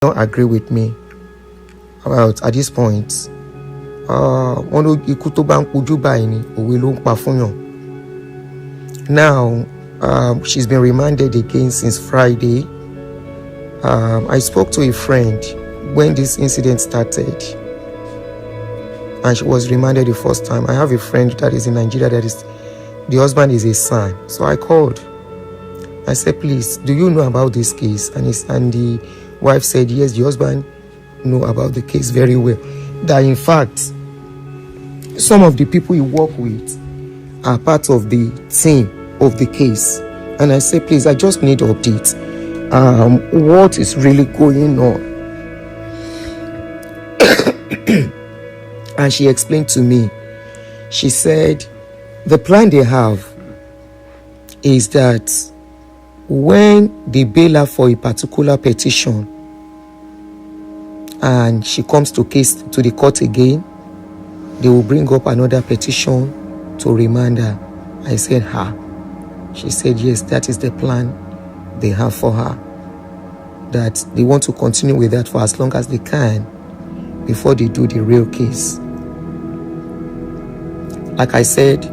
don't agree with me about at this point. Now, she's been remanded again since Friday. I spoke to a friend when this incident started, and she was remanded the first time. I have a friend that is in Nigeria that is, the husband is a son. So I called. I said, please, do you know about this case? And the wife said, yes, the husband know about the case very well. That in fact, some of the people he work with are part of the team of the case. And I said, please, I just need updates. What is really going on? And she explained to me. She said, the plan they have is that when they bail her for a particular petition and she comes to the court again, they will bring up another petition to remand her. I said, She said, yes, that is the plan they have for her. That they want to continue with that for as long as they can before they do the real case. Like I said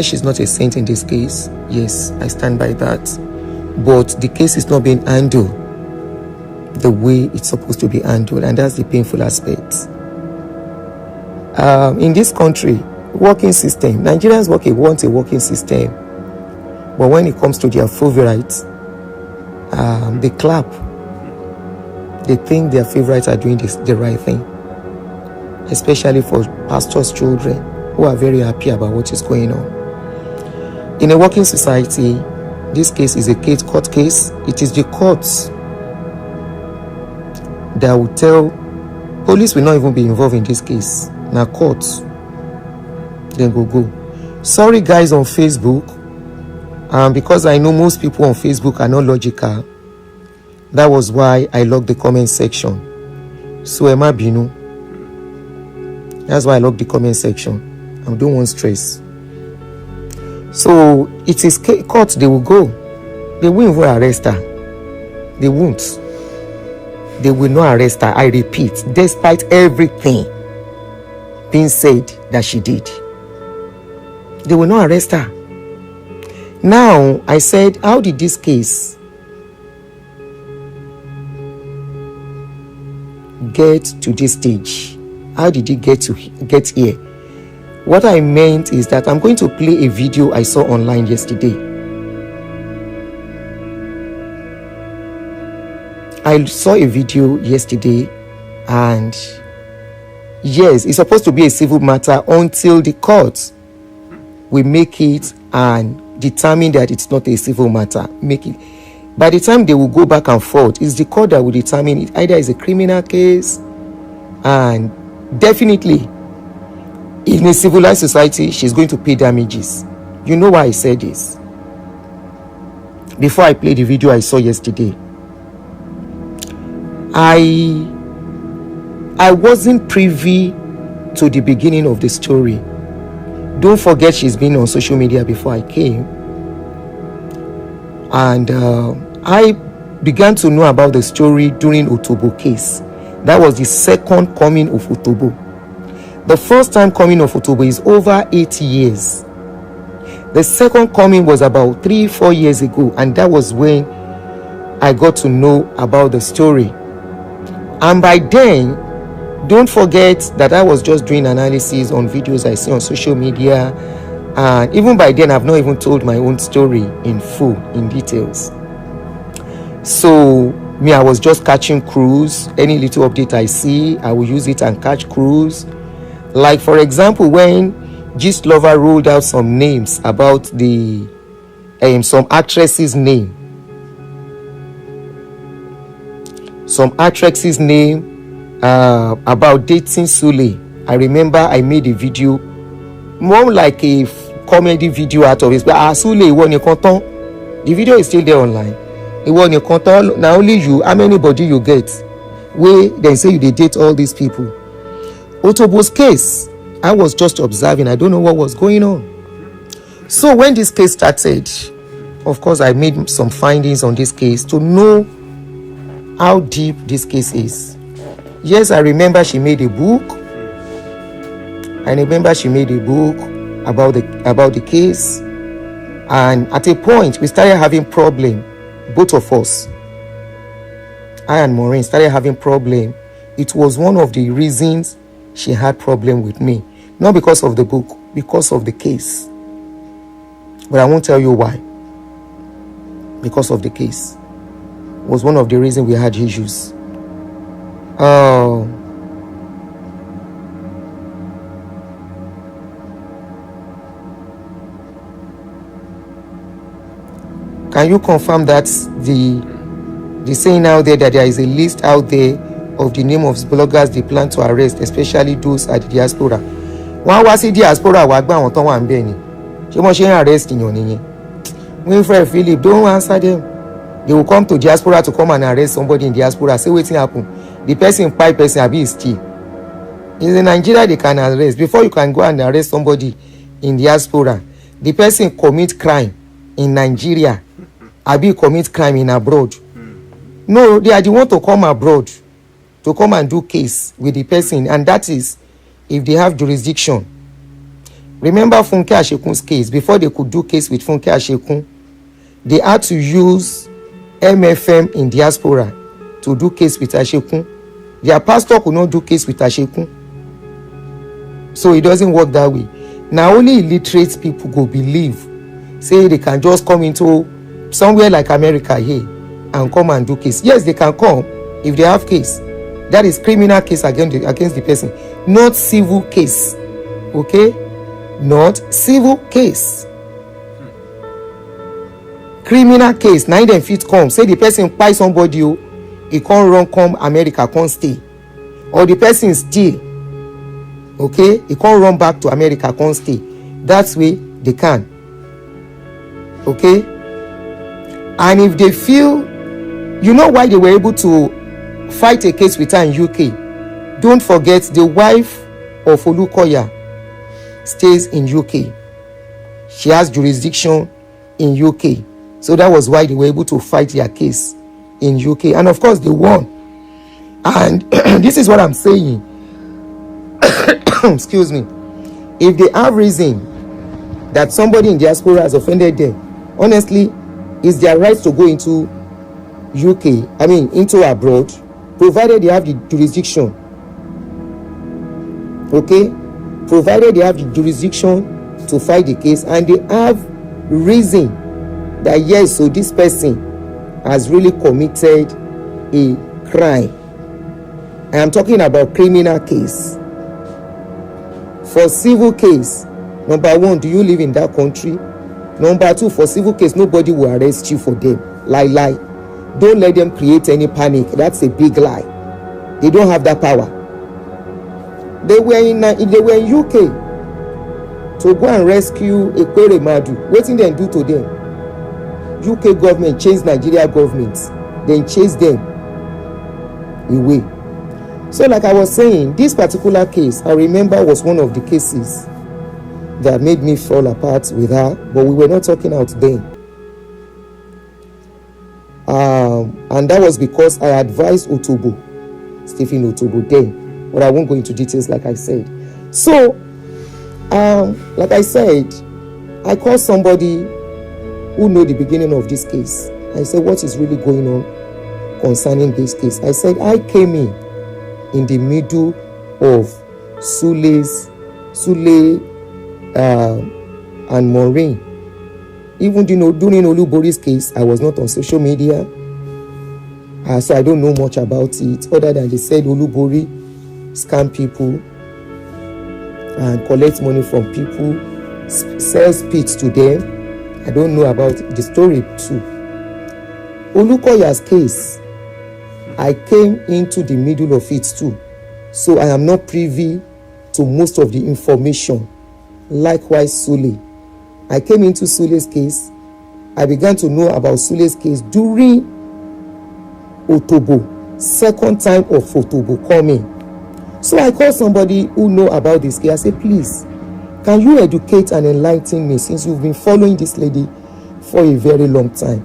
she's not a saint in this case. Yes, I stand by that. But the case is not being handled the way it's supposed to be handled, and that's the painful aspect. In this country, working system, Nigerians want a working system. But when it comes to their favorites, they clap. They think their favorites are doing the right thing. Especially for pastors' children who are very happy about what is going on. In a working society, this case is a court case. It is the courts that will tell. Police will not even be involved in this case. Now courts, then go. Sorry guys on Facebook, because I know most people on Facebook are not logical. That was why I locked the comment section. So Emma Binu. That's why I locked the comment section. I don't want stress. So it is court they will go. They won't even arrest her. They won't. They will not arrest her. I repeat, despite everything being said that she did, they will not arrest her. Now, I said, how did this case get to this stage? How did it get here? What I meant is that I'm going to play a video I saw online yesterday. I saw a video yesterday, and yes, it's supposed to be a civil matter until the court will make it and determine that it's not a civil matter. Make it. By the time they will go back and forth, it's the court that will determine it. Either it's a criminal case, and definitely in a civilized society, she's going to pay damages. You know why I said this? Before I play the video I saw yesterday, I wasn't privy to the beginning of the story. Don't forget, she's been on social media before I came. And I began to know about the story during Otobo case. That was the second coming of Otobo. The first time coming of Otobo is over 8 years. The second coming was about 3-4 years ago, and that was when I got to know about the story. And by then, don't forget that I was just doing analysis on videos I see on social media, and even by then I've not even told my own story in full, in details. So me, I was just catching crews. Any little update I see, I will use it and catch crews. Like for example, when Gist Lover rolled out some names about the some actresses' name. Some actresses' name about dating Sele. I remember I made a video, more like a comedy video out of it. But Sele, the video is still there online. Now only you, how many body you get? Where they say you date all these people. Otobo's case, I was just observing. I don't know what was going on. So when this case started, of course, I made some findings on this case to know how deep this case is. Yes, I remember she made a book. About the case, and at a point we started having problem. Both of us, I and Mureen, started having problem. It was one of the reasons she had problem with me, not because of the book, because of the case. But I won't tell you why. Because of the case was one of the reasons we had issues. Can you confirm that the saying out there that there is a list out there of the name of bloggers they plan to arrest, especially those at the diaspora? Wọ́n wá sí diaspora wá gbà àwọn tán wà ńbẹ̀ ni. Ṣé wọ́n ṣe ń arrest yàn nìyẹn? Winfred Philip, don't answer them. They will come to diaspora to come and arrest somebody in diaspora. Say wetin happen. The person kpai person abi is still. In Nigeria they can arrest. Before you can go and arrest somebody in diaspora, the person commit crime in Nigeria. Abi commit crime in abroad. No, they are the one to come abroad to come and do case with the person, and that is if they have jurisdiction. Remember Funke Ashekun's case. Before they could do case with Funke Ashekun, they had to use MFM in diaspora to do case with Ashekun. Their pastor could not do case with Ashekun. So it doesn't work that way. Now only illiterate people go believe, say they can just come into somewhere like America here and come and do case. Yes, they can come if they have case. That is criminal case against the person, not civil case. Okay? Not civil case. Criminal case, 9 dem fit come. Say the person buy somebody, he can't run come America, can't stay. Or the person steal. Okay? He can't run back to America, can't stay. That's way they can. Okay? And if they feel, you know why they were able to fight a case with her in UK? Don't forget the wife of Olukoya stays in UK. She has jurisdiction in UK. So that was why they were able to fight their case in UK. And of course they won. And this is what I'm saying. Excuse me. If they have reason that somebody in diaspora has offended them, honestly, it's their right to go into into abroad, provided they have the jurisdiction. Okay? Provided they have the jurisdiction to fight the case and they have reason that yes, so this person has really committed a crime. I am talking about criminal case. For civil case, number one, do you live in that country? Number two, for civil case, nobody will arrest you for them. Lie. Don't let them create any panic. That's a big lie. They don't have that power. They were in UK to go and rescue Ekwere Madu. What did they do to them? UK government chased Nigeria government, then chased them away. So like I was saying, this particular case, I remember, was one of the cases that made me fall apart with her, but we were not talking out then. And that was because I advised Stephen Otobo then, but I won't go into details like I said. So, like I said, I called somebody who know the beginning of this case. I said, what is really going on concerning this case? I said, I came in the middle of Sule and Mureen. Even during Olubori's case, I was not on social media, so I don't know much about it, other than they said Olubori scam people and collect money from people, sells pits to them. I don't know about the story too. Olukoya's case, I came into the middle of it too, so I am not privy to most of the information. Likewise, Sule. I came into Sule's case. I began to know about Sule's case during Otobo, second time of Otobo coming. So I called somebody who know about this case. I said, please, can you educate and enlighten me, since you've been following this lady for a very long time?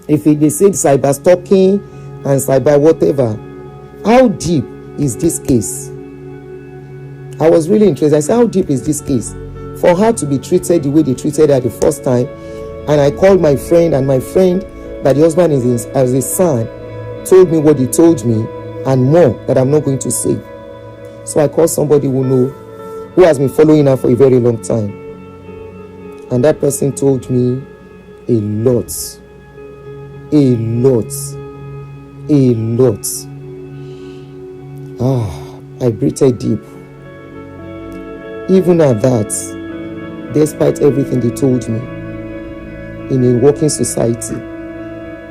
If they say cyber stalking and cyber whatever, how deep is this case? I was really interested. I said, how deep is this case? For her to be treated the way they treated her the first time. And I called my friend, and my friend, that the husband is as a son, told me what he told me and more that I'm not going to say. So I called somebody who has been following her for a very long time. And that person told me a lot. I breathed deep. Even at that, despite everything they told me, in a working society,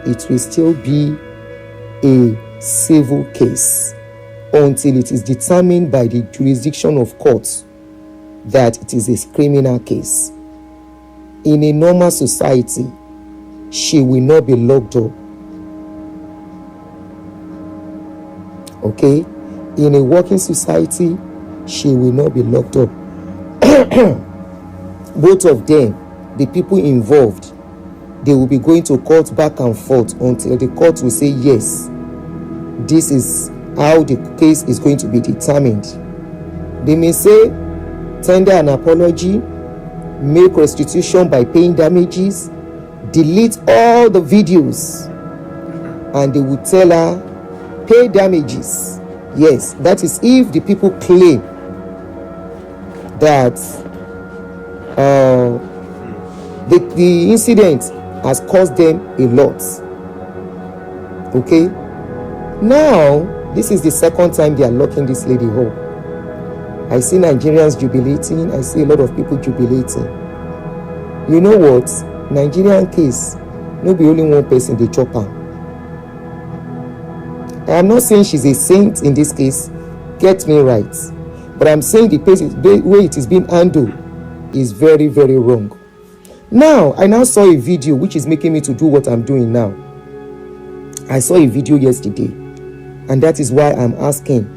it will still be a civil case until it is determined by the jurisdiction of courts that it is a criminal case. In a normal society, she will not be locked up. Okay? In a working society, she will not be locked up. Both of them, the people involved, they will be going to court back and forth until the court will say, yes, this is how the case is going to be determined. They may say, tender an apology, make restitution by paying damages, delete all the videos, and they will tell her, pay damages. Yes, that is if the people claim that the incident has caused them a lot. Okay? Now, this is the second time they are locking this lady up. I see Nigerians jubilating. I see a lot of people jubilating. You know what? Nigerian case, no be only one person they chop her. I am not saying she's a saint in this case. Get me right. But I'm saying the way it is being handled is very, very wrong. Now, I now saw a video which is making me to do what I'm doing now. I saw a video yesterday. And that is why I'm asking,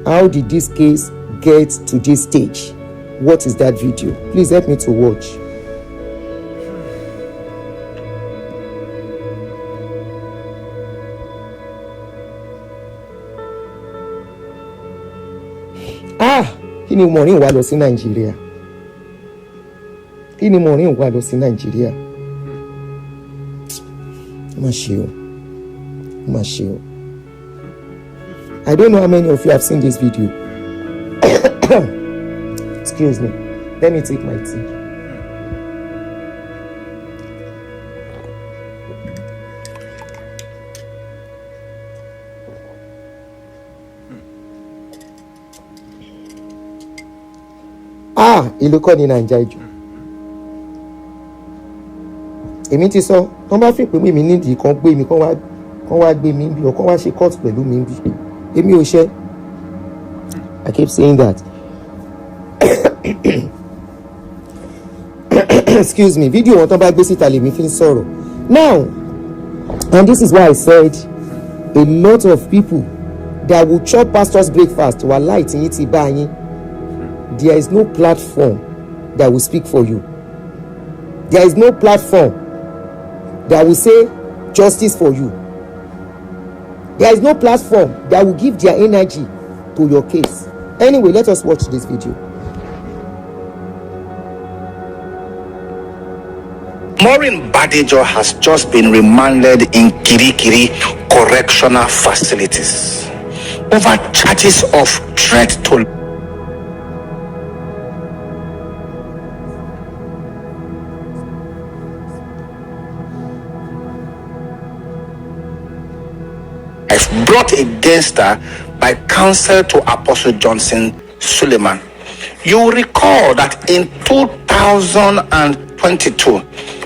how did this case get to this stage? What is that video? Please help me to watch. Kí ni Mureen wá lọ sí Nàìjíríà? Kí ni Mureen wá lọ sí Nàìjíríà? Má ṣe o. I don't know how many of you have seen this video. Excuse me. Let me take my tea. Ìlú kọ́ ni Nàìjíríà jù. Èmi ti sọ, wọ́n bá fi pè mí nídìí kan gbé mi, kan wá gbé mi bí, ọ̀kan wá ṣe court pẹ̀lú mi bí. Èmi ò ṣe. I keep saying that. Excuse me. Video wọn tán bá gbé síta lèmi fi ń sọ̀rọ̀. Now, and this is why I said a lot of people that will chop pastor's breakfast wà láì tí yín ti bá yín. There is no platform that will speak for you. There is no platform that will say justice for you. There is no platform that will give their energy to your case. Anyway, let us watch this video. Mureen Badejo has just been remanded in Kirikiri Correctional Facilities over charges of threat to brought against her by counsel to Apostle Johnson Suleiman. You will recall that in 2022,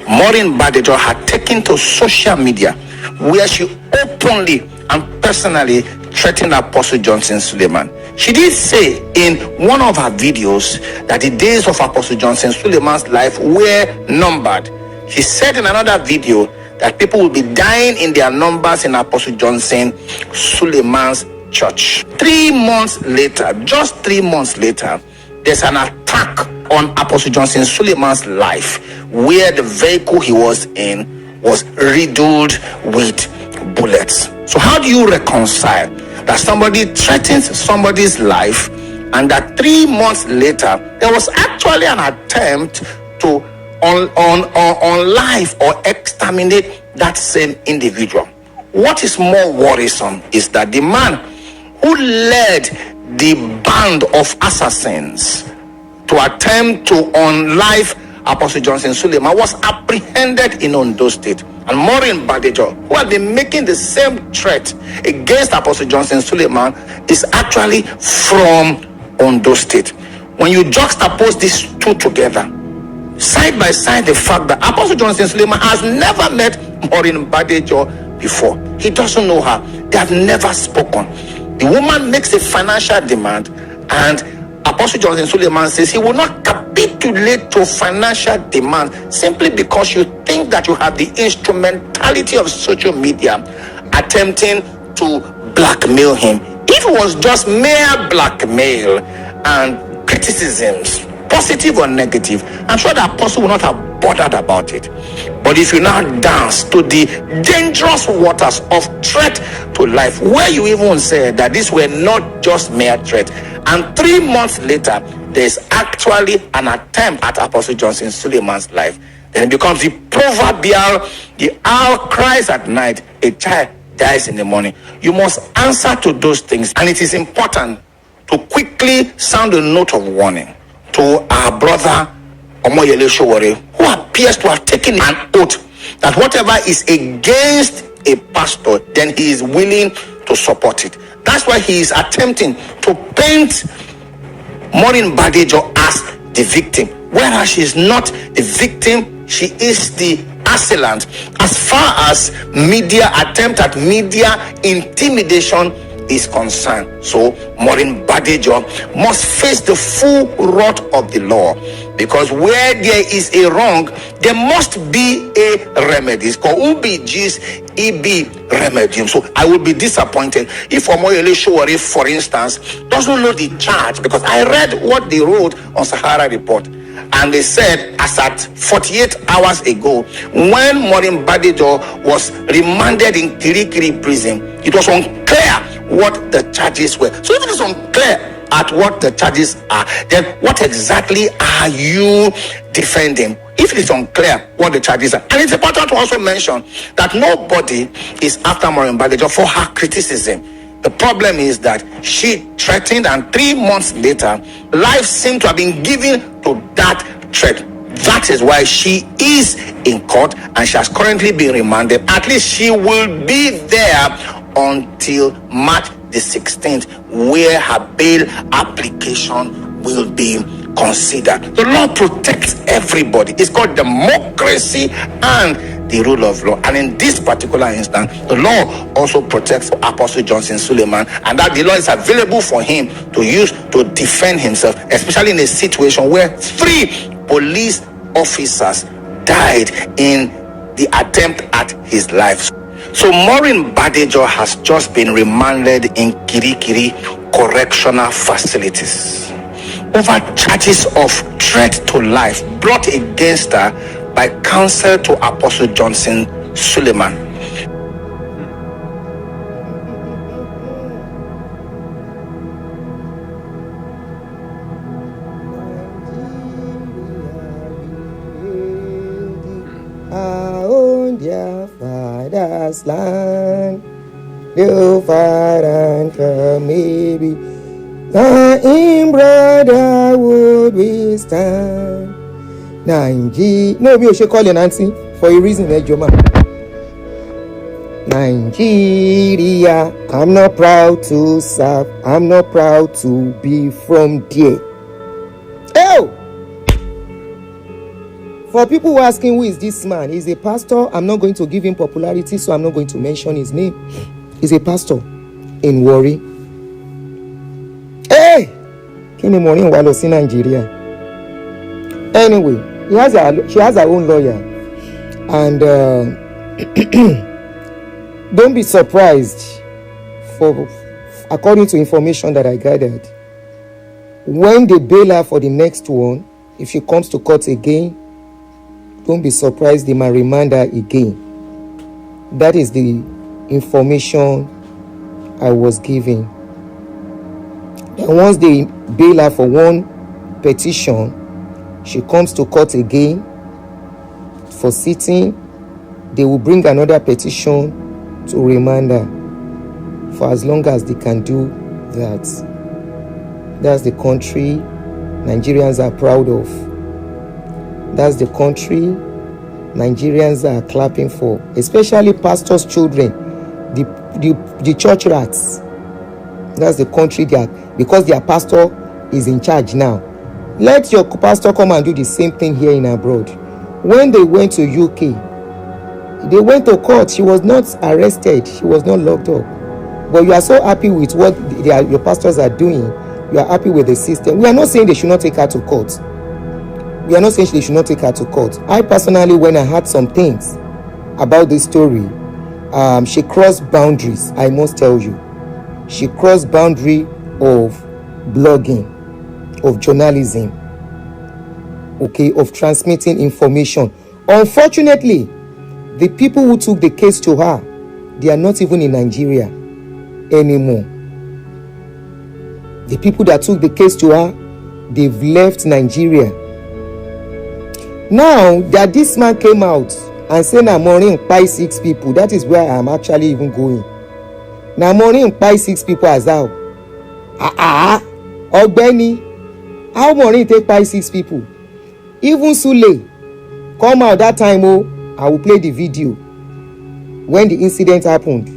Mureen Badejo had taken to social media where she openly and personally threatened Apostle Johnson Suleiman. She did say in one of her videos that the days of Apostle Johnson Suleiman's life were numbered. She said in another video that people will be dying in their numbers in Apostle Johnson Suleiman's church. 3 months later, just 3 months later, there's an attack on Apostle Johnson Suleiman's life where the vehicle he was in was riddled with bullets. So how do you reconcile that somebody threatens somebody's life and that 3 months later there was actually an attempt to unlife or exterminate that same individual? What is more worrisome is that the man who led the band of assassins to attempt to unlife Apostle Johnson Suleman was apprehended in Ondo State. And Mureen Badejo, who had been making the same threat against Apostle Johnson Suleman, is actually from Ondo State. When you juxtapose these two together, side by side, the fact that Apostle Johnson Suleman has never met Mureen Badejo before. He doesn't know her. They have never spoken. The woman makes a financial demand, and Apostle Johnson Suleman says he will not capitulate to financial demand simply because you think that you have the instrumentality of social media attempting to blackmail him. If it was just mere blackmail and criticisms, positive or negative, I'm sure the apostle will not have bothered about it. But if you now dance to the dangerous waters of threat to life, where you even said that these were not just mere threat, and 3 months later there's actually an attempt at Apostle Johnson Suleman's life, then it becomes the proverbial, the owl cries at night, a child dies in the morning. You must answer to those things, and it is important to quickly sound a note of warning to our brother Omoyele Sowore, who appears to have taken an oath that whatever is against a pastor, then he is willing to support it. That's why he is attempting to paint Mureen Badejo as the victim, whereas she is not the victim, she is the assailant. As far as media attempt at media intimidation is concerned, so Mureen Badejo must face the full wrath of the law, because where there is a wrong, there must be a remedy. It's called UBG's EB remedium. So I would be disappointed if Omoyele Sowore, for instance, doesn't know the charge, because I read what they wrote on Sahara Report, and they said as at 48 hours ago, when Mureen Badejo was remanded in Kirikiri prison, it was unclear what the charges were. So if it is unclear at what the charges are, then what exactly are you defending? If it is unclear what the charges are, and it's important to also mention that nobody is after Mureen Badejo for her criticism. The problem is that she threatened, and 3 months later, life seemed to have been given to that threat. That is why she is in court, and she has currently been remanded. At least she will be there until March the 16th, where her bail application will be considered. The law protects everybody. It's called democracy and the rule of law. And in this particular instance, the law also protects Apostle Johnson Suleman, and that the law is available for him to use to defend himself, especially in a situation where 3 police officers died in the attempt at his life. So Mureen Badejo has just been remanded in Kirikiri correctional facilities over charges of threat to life brought against her by counsel to Apostle Johnson Suleman. Their father's land, the far and maybe in brotherhood we stand. Nigeria, no, we should call you Nancy for a reason, Joma. Nigeria, I'm not proud to serve, I'm not proud to be from there. Oh! For people who are asking who is this man, he's a pastor. I'm not going to give him popularity, so I'm not going to mention his name. He's a pastor in Warri. Hey! Kini Mureen wa lọ sí Nigeria. Anyway, she has her own lawyer. And don't be surprised, according to information that I gathered, when they bail her for the next one, if she comes to court again, don't be surprised they might remand her again. That is the information I was given. And once they bail her for one petition, she comes to court again for sitting. They will bring another petition to remand her for as long as they can do that. That's the country Nigerians are proud of. That's the country Nigerians are clapping for, especially pastors' children, the church rats. That's the country they are, because their pastor is in charge now. Let your pastor come and do the same thing here in abroad. When they went to UK, they went to court. She was not arrested. She was not locked up. But you are so happy with what your pastors are doing. You are happy with the system. We are not saying they should not take her to court. We are not saying they should not take her to court. I personally, when I heard some things about this story, she crossed boundaries, I must tell you. She crossed boundary of blogging, of journalism, okay, of transmitting information. Unfortunately, the people who took the case to her, they are not even in Nigeria anymore. The people that took the case to her, they've left Nigeria. Now that this man came out and said na Mureen kpai 6 people, that is where I am actually even going. Na Mureen kpai 6 people as how? Ogbeni, how Mureen take kpai 6 people? Even Sele come out that time. Oh, I will play the video when the incident happened.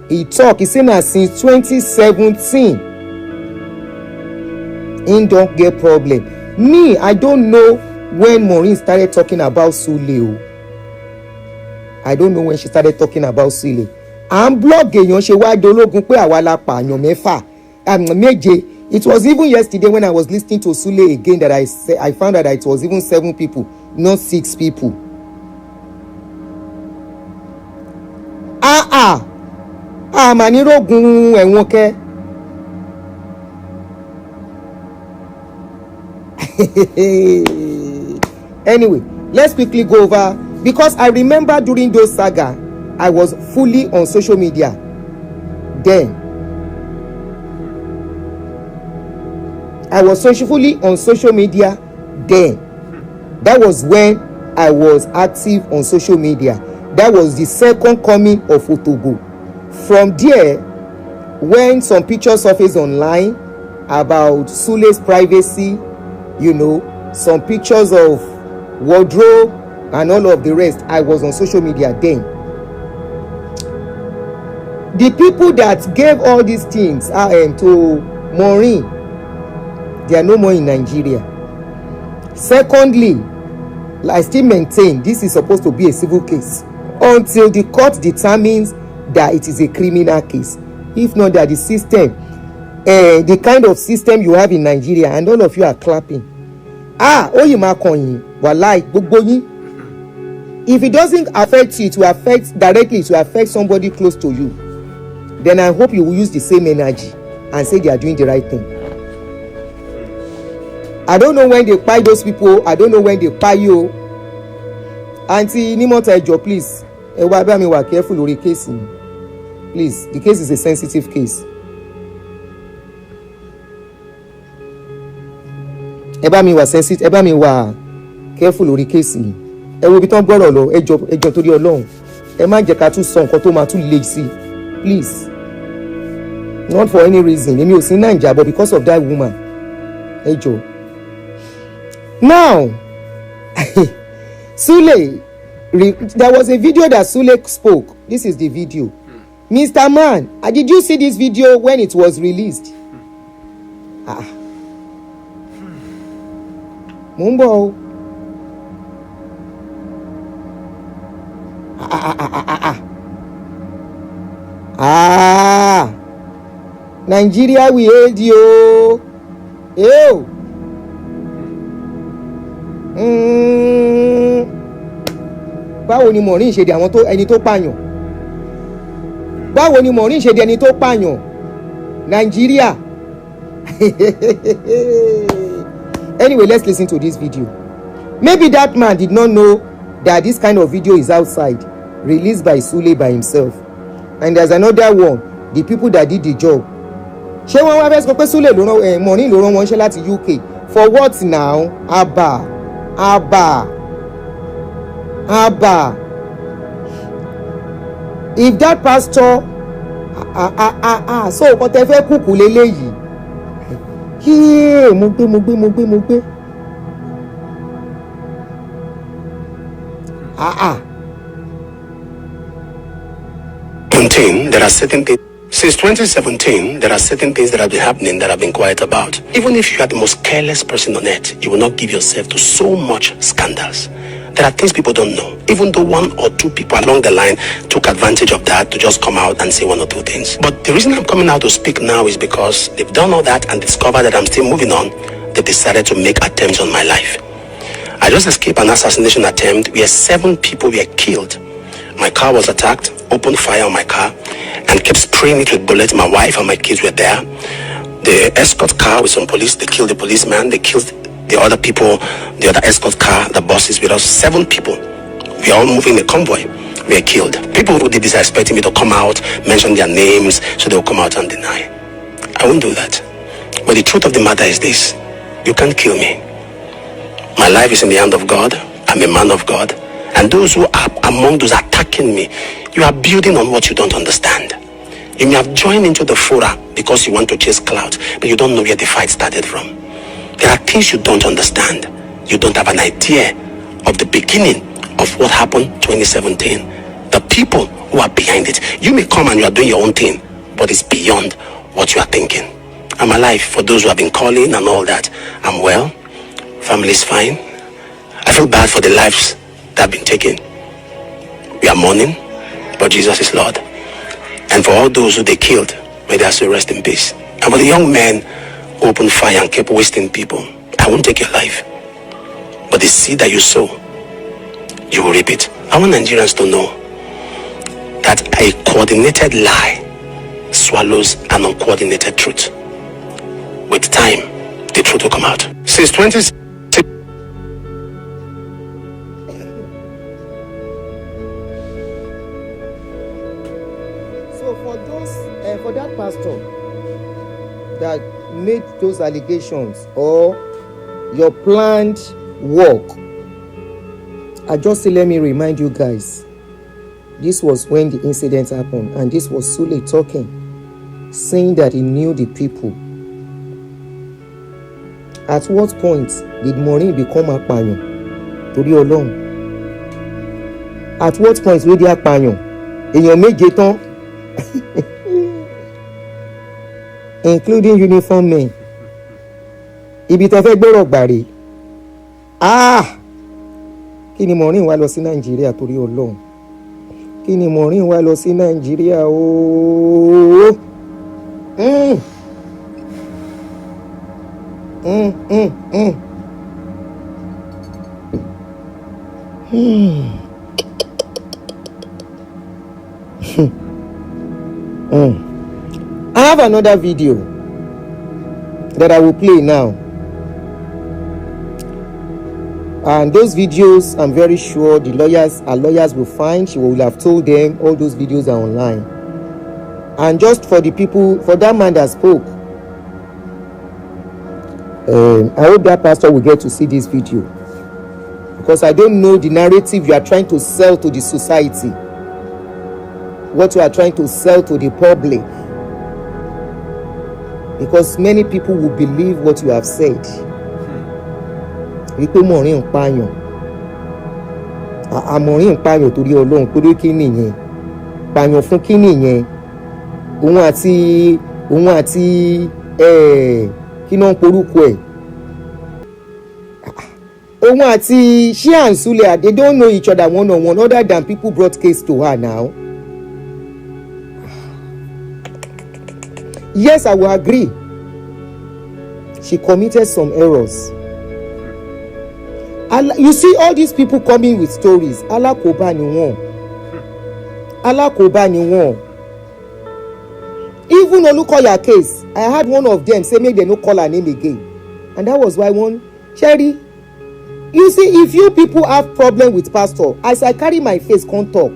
He talk, he say na since 2017 he don't get problem. Me, I don't know when Mureen started talking about Sele. I don't know when she started talking about Sele. I'm blogging èèyàn ṣe wá dológun pé àwa la pààyàn mẹ́fà méje. It was even yesterday when I was listening to Sele again that I found out that it was even 7 people, not 6 people. Manirogun ẹ̀wọ̀n kẹ́. Anyway, let's quickly go over, because I remember during those saga, I was fully on social media then. I was fully on social media then. That was when I was active on social media. That was the second coming of Otobo. From there, when some pictures surfaced online about Sule's privacy, you know, some pictures of wardrobe and all of the rest, I was on social media then. The people that gave all these things to Mureen, they are no more in Nigeria. Secondly, I still maintain this is supposed to be a civil case until the court determines that it is a criminal case. If not, that the system, the kind of system you have in Nigeria, and all of you are clapping. If it doesn't affect you, it will affect directly, it will affect somebody close to you. Then I hope you will use the same energy and say they are doing the right thing. I don't know when they pay those people. I don't know when they pay you. Auntie Nimota Ejo, please. Ewagbo, careful lórí case. Please, the case is a sensitive case. Sensitive. Careful lórí case. Ẹ wo bí tán gbọ́rọ̀ lọ. Ẹjọ́ torí Ọlọ́run. Ẹ má jẹ́ ká tún sọ nǹkan tó máa tún le sí. Please. Not for any reason. Èmi ò sí Naija, but because of that woman. Ẹjọ́. Now, Sele, there was a video that Sele spoke. This is the video. Mr. Man, did you see this video when it was released? Mumbo. Nigeria, we hate you. Ew. Báwo ni Mureen ṣe di àwọn tó ẹni tó pààyàn? Báwo ni Mureen ṣe di ẹni tó pààyàn? Nigeria. Anyway, let's listen to this video. Maybe that man did not know that this kind of video is outside. released by Sele by himself. And there's another one, the people that did the job. Ṣé wọ́n wá fẹ́ sọ pé Sele ló rán Mureen ló rán wọn ṣe láti UK? For what now? Abba. If that pastor so nǹkan tẹ́ fẹ́ kúkú léléyìí. Mo gbé. There are certain things. Since 2017, there are certain things that have been happening that I've been quiet about. Even if you are the most careless person on earth, you will not give yourself to so much scandals. There are things people don't know. Even though one or two people along the line took advantage of that to just come out and say one or two things. But the reason I'm coming out to speak now is because they've done all that and discovered that I'm still moving on. They decided to make attempts on my life. I just escaped an assassination attempt where 7 people were killed. My car was attacked, opened fire on my car, and kept spraying it with bullets. My wife and my kids were there. The escort car with some police, they killed the policeman, they killed the other people, the other escort car, the buses with us. 7 people. We are all moving a convoy. We are killed. People who did this are expecting me to come out, mention their names, so they'll come out and deny. I won't do that. But the truth of the matter is this: you can't kill me. My life is in the hand of God. I'm a man of God. And those who are among those attacking me, you are building on what you don't understand. You may have joined into the fora because you want to chase clout, but you don't know where the fight started from. There are things you don't understand. You don't have an idea of the beginning of what happened 2017. The people who are behind it. You may come and you are doing your own thing, but it's beyond what you are thinking. I'm alive for those who have been calling and all that. I'm well. Family is fine. I feel bad for the lives that have been taken. We are mourning, but Jesus is Lord. And for all those who they killed, may their soul rest in peace. And for the young men who opened fire and kept wasting people, I won't take your life. But the seed that you sow, you will reap it. I want Nigerians to know that a coordinated lie swallows an uncoordinated truth. With time, the truth will come out. Since 2016, for that pastor that made those allegations or your planned work, I just say, let me remind you guys, this was when the incident happened, and this was Sele talking, saying that he knew the people. At what point did Mureen become apààyàn? Torí Ọlọ́run. At what point will they apààyàn? Èèyàn méje tán. Including uniform men. Ibi tẹ́ fẹ́ gbọ́rọ̀ gbàre. Kí ni Mureen wá lọ sí Nàìjíríà torí Ọlọ́run? Kí ni Mureen wá lọ sí Nàìjíríà ooo? I have another video that I will play now, and those videos, I'm very sure the lawyers will find. She will have told them all those videos are online. And just for the people, for that man that spoke, I hope that pastor will get to see this video, because I don't know the narrative you are trying to sell to the society, what you are trying to sell to the public, because many people will believe what you have said. Wípé Mureen pààyàn, Mureen pààyàn torí Ọlọ́run, torí kí nìyẹn? Pààyàn fún kí nìyẹn? Òun àti kí náà ń porúkọ ẹ̀? Ohun àti she and Sele, they don't know each other one on one, other than people brought case to her now. Yes, I will agree. She committed some errors. You see all these people coming with stories. Alákòóbá ni wọ́n. Even Olukoya case, I had one of them say make they no call her name again. And that was why one, Sherry, you see, if you people have problem with pastor, as I carry my face, can't talk.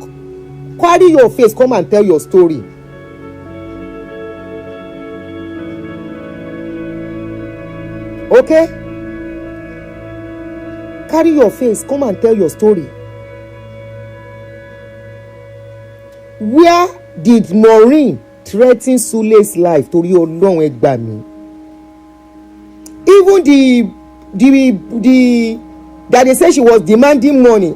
Carry your face, come and tell your story. Okay? Carry your face, come and tell your story. Where did Mureen threaten Sele's life? Torí Ọlọ́run ẹ gbà mí. Even the that they say she was demanding money.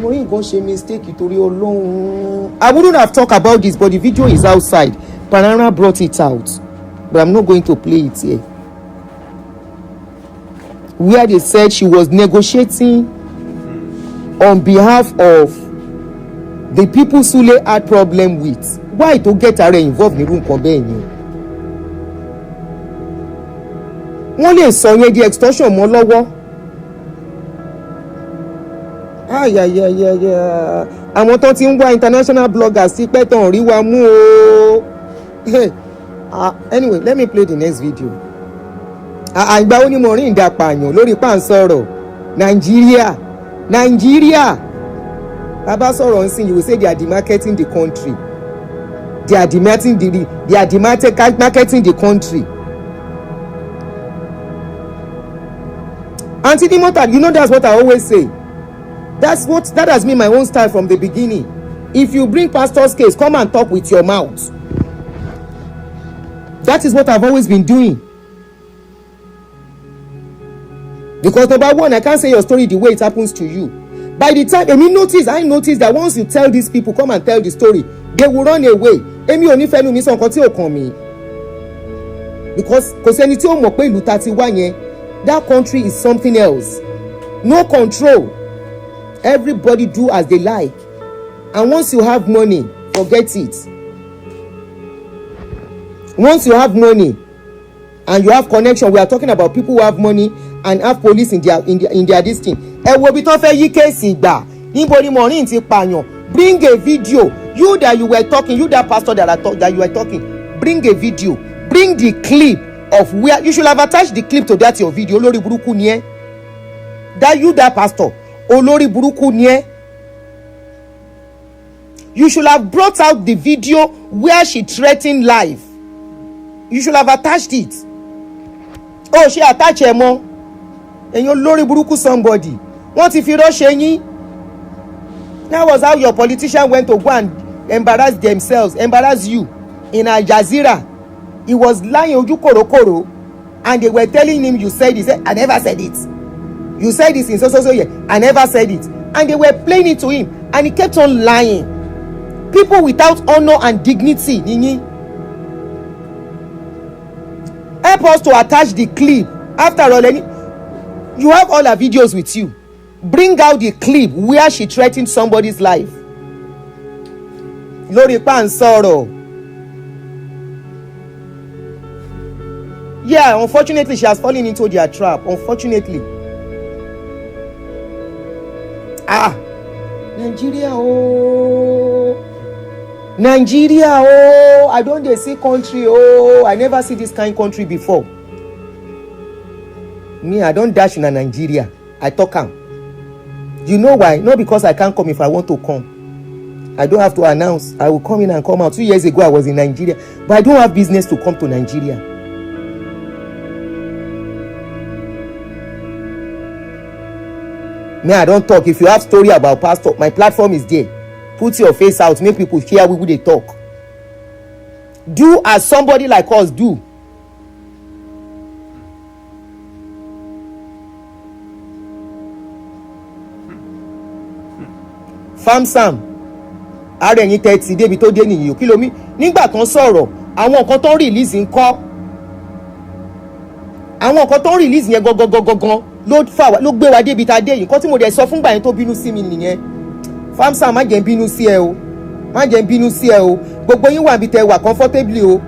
Mureen gan ṣe mistake torí Ọlọ́run. I wouldn't have talked about this, but the video is outside. Banana brought it out, but I'm not going to play it here. Where they said she was negotiating on behalf of the people Sele had problem with. Why to get her involved in room nǹkan ni? Wọ́n lè sọ yẹn di extortion mọ́ lọ́wọ́. Àwọn tó ti ń wá international bloggers sí pẹ́ tán rí wa mú o. Anyway, let me play the next video. Àgbà ó ní Mureen dá pààyàn lórí pàǹsọ̀rọ̀ Nàìjíríà. Bàbá sọ̀rọ̀ ń sìn, you will say they are demarketing the country. They are demarketing the country. Auntie Dimota, you know that's what I always say. That has been my own style from the beginning. If you bring pastor's case, come and talk with your mouth. That is what I've always been doing. Because number one, I can't say your story the way it happens to you. By the time I notice that once you tell these people, come and tell the story, they will run away. Èmi ò ní fẹ́ nu mi sọ nǹkan tí ò kàn mí. Because kò sẹ́ni tí ó mọ̀ pé ìlú ta ti wá yẹn, that country is something else. No control. Everybody do as they like. And once you have money, forget it. Once you have money and you have connection, we are talking about people who have money and have police in their this thing. Ẹ wo bí tó fẹ́ yí kéèsì gbà. Níbo ni Mureen ti pààyàn? Bring a video. You that you were talking, you that pastor that you were talking, bring a video. Bring the clip of where you should have attached the clip to that your video. Olórí burúkú ni ẹ́. That pastor. Olórí burúkú ni ẹ́. You should have brought out the video where she threatened life. You should have attached it. Oh, she attached ẹ̀ mọ́. Ẹ̀yin olórí burúkú somebody. Wọ́n ti fi rọ́ṣẹ́ yín. That was how your politician went to go and embarrass you in Al Jazeera. He was lying ojú kòrókòró and they were telling him, you said, he said, I never said it. You said this in so year. I never said it. And they were playing it to him and he kept on lying. People without honor and dignity. Nini. Help us to attach the clip. After all, you have all her videos with you. Bring out the clip where she threatened somebody's life. Lórí pàǹsọ̀rọ̀. Yeah, unfortunately, she has fallen into their trap. Unfortunately. Nigeria, I don't see country, I never see this kind of country before. Me, I don't dash in a Nigeria. I talk am. You know why? Not because I can't come if I want to come. I don't have to announce. I will come in and come out. 2 years ago, I was in Nigeria. But I don't have business to come to Nigeria. Me, I don't talk. If you have story about pastor, my platform is there. Put your face out. Make people hear we they talk. Do as somebody like us do. Famsam ààrẹ yín tẹ́tí débi tó dé nìyí kí lómi nígbà kan sọ̀rọ̀ àwọn nǹkan tó ń release ńkọ́ àwọn nǹkan tó ń release yẹn gangan ló gbé wa débi tá a dé yìí nǹkan tí mo dẹ̀ sọ fúngbà yẹn tó bínú sí mi nìyẹn. Famsam má jẹ́ ń bínú sí ẹ o gbogbo yín wà níbi tẹ́ wà comfortably o.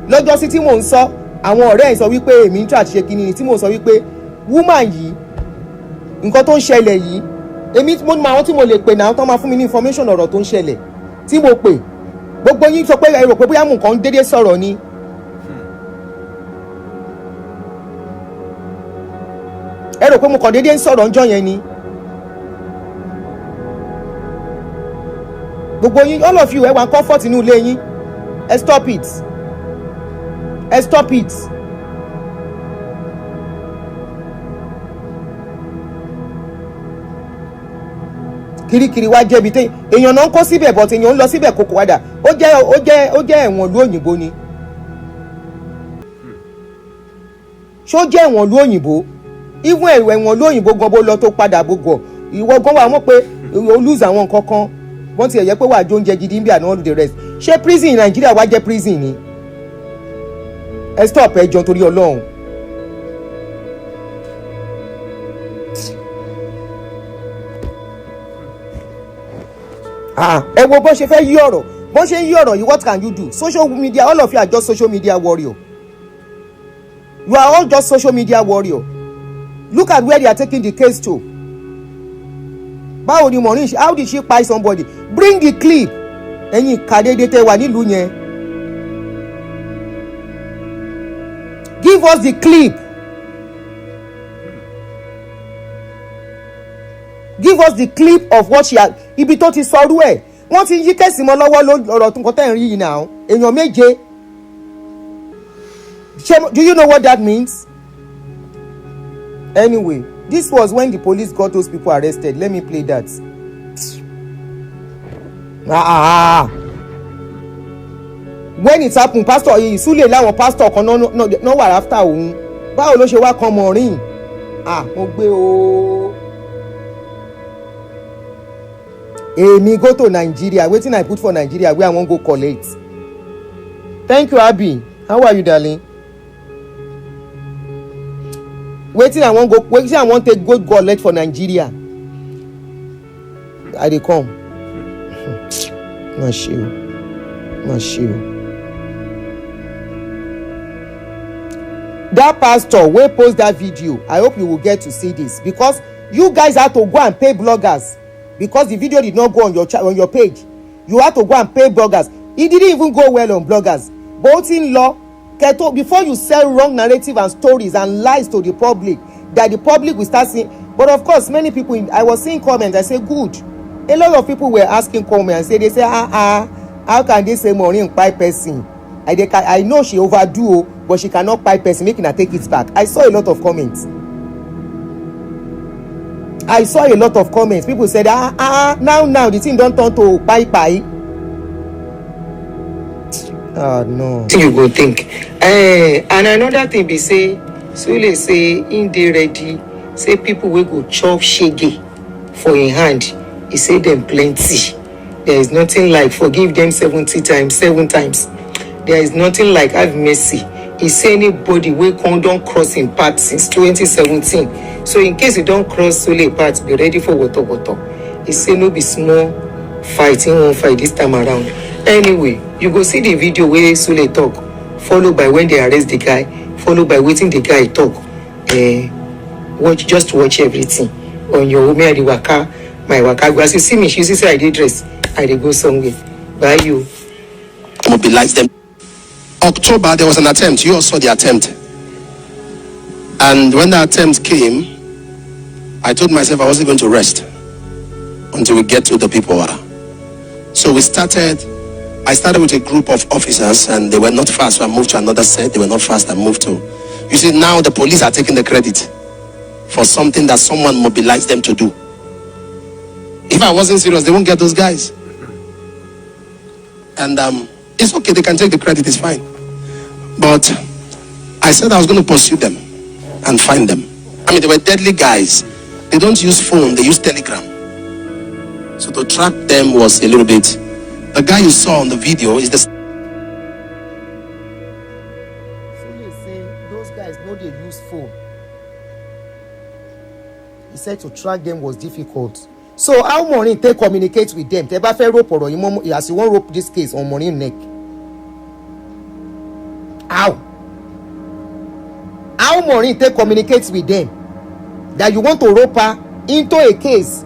Lọ́jọ́ sí tí mò ń sọ àwọn ọ̀rẹ́ ẹ̀ sọ wípé èmi ń try àti ṣe kíni ni tí mò ń sọ wípé woman yìí nǹkan tó ń ṣẹlẹ̀ yìí èmi mo ní àwọn tí mo lè pè náà tó máa fún mi ní information ọ̀rọ̀ tó ń ṣẹlẹ̀ tí mo pè gbogbo yín sọ pé ẹ rò pé bóyá mo kàn ń dédé sọ̀rọ̀ ni. Ẹ rò pé mo kàn dédé ń sọ̀rọ̀ ńjọ́ yẹn ni. gbogbo yín, all of you, ẹ wà comfort inú ilé yín. Stop it. Stop it. Kirikiri wá jẹ́bi tẹ́ èèyàn náà ń kó síbẹ̀ but èèyàn ń lọ síbẹ̀ kókó wádà. Ó jẹ́ ẹ̀wọ̀n ìlú òyìnbó ni. Ṣó jẹ́ ẹ̀wọ̀n ìlú òyìnbó? Even ẹ̀wọ̀n ìlú òyìnbó gan bó lọ tó padà gbogbo. Ìwọ gan wà mọ̀ pé o lose àwọn nǹkan kan. Wọ́n ti ẹ̀yẹ pé wà á jó oúnjẹ gidi ń bí and all the rest. Ṣé prison in Nigeria wá jẹ́ prison ni? Ẹ stop ẹjọ́ torí Ọlọ́run. Ẹ wo bó ṣe fẹ́ yí ọ̀rọ̀, bó ṣe ń yí ọ̀rọ̀ yìí, what can you do? Social media, all of you are just social media warrior. You are all just social media warrior. Look at where they are taking the case to. Báwo ni Mureen, how did she kpai somebody? Bring the clip. Ẹ̀yin kàdédé tẹ́ wà nílùú yẹn. Give us the clip. Give us the clip of what she had. Ibi tó ti sọrú ẹ̀. Wọ́n ti yí kẹ́sì mọ́ lọ́wọ́ ọ̀rọ̀ tó nǹkan tẹ́ ń rí yìí náà. Èèyàn méje. Do you know what that means? Anyway, this was when the police got those people arrested. Let me play that. When it happened, pastor Sule láwọn pastor kan no wà after òun. Báwo ló ṣe wá kan Mureen? Mo gbé o. Èmi go to Nigeria. Wetin I put for Nigeria where I wan go collect. Thank you, Abi. How are you, darling? Wetin I wan take go collect for Nigeria. I dey come. Ma ṣe o. That pastor wey post that video, I hope you will get to see this, because you guys had to go and pay bloggers because the video did not go on your page. You had to go and pay bloggers. It didn't even go well on bloggers. But in law, before you sell wrong narrative and stories and lies to the public, that the public will start seeing. But of course, many people, I was seeing comments, I say good. A lot of people were asking comments, they say how can they say Mureen kpai person? I know she overdo, but she cannot kpai person, making her take it back. I saw a lot of comments. People said now the thing don't turn to kpai. No. You go think. And another thing be say, Sule say in dey ready, say people wey go chop shege for in hand. He say them plenty. There is nothing like forgive them 70 times, 7 times. There is nothing like have mercy. He say anybody wey don't cross in path since 2017. So in case you don't cross Sule path, be ready for water. He say no be small fighting, won't fight this time around. Anyway, you go see the video where Sule talk, followed by when they arrest the guy, followed by waiting the guy talk. Watch everything on your home. My waka. As you see me, she say I did dress, I did go somewhere. Bye you. Mobilize them. October, there was an attempt. You all saw the attempt. And when the attempt came, I told myself I wasn't going to rest until we get to the people. So I started with a group of officers, and they were not fast, so I moved to another set. They were not fast, I moved to. You see, now the police are taking the credit for something that someone mobilized them to do. If I wasn't serious, they won't get those guys. And it's okay, they can take the credit, it's fine. But I said I was going to pursue them and find them. I mean, they were deadly guys. They don't use phone, they use Telegram. So to track them was a little bit. The guy you saw on the video is the. Sule say those guys know they use phone. He said to track them was difficult. So how Mureen take communicate with them? They bá fẹ́ rope ọ̀rọ̀ yìí as you want rope this case on Mureen neck. How Mureen take communicate with them that you want to rope her into a case?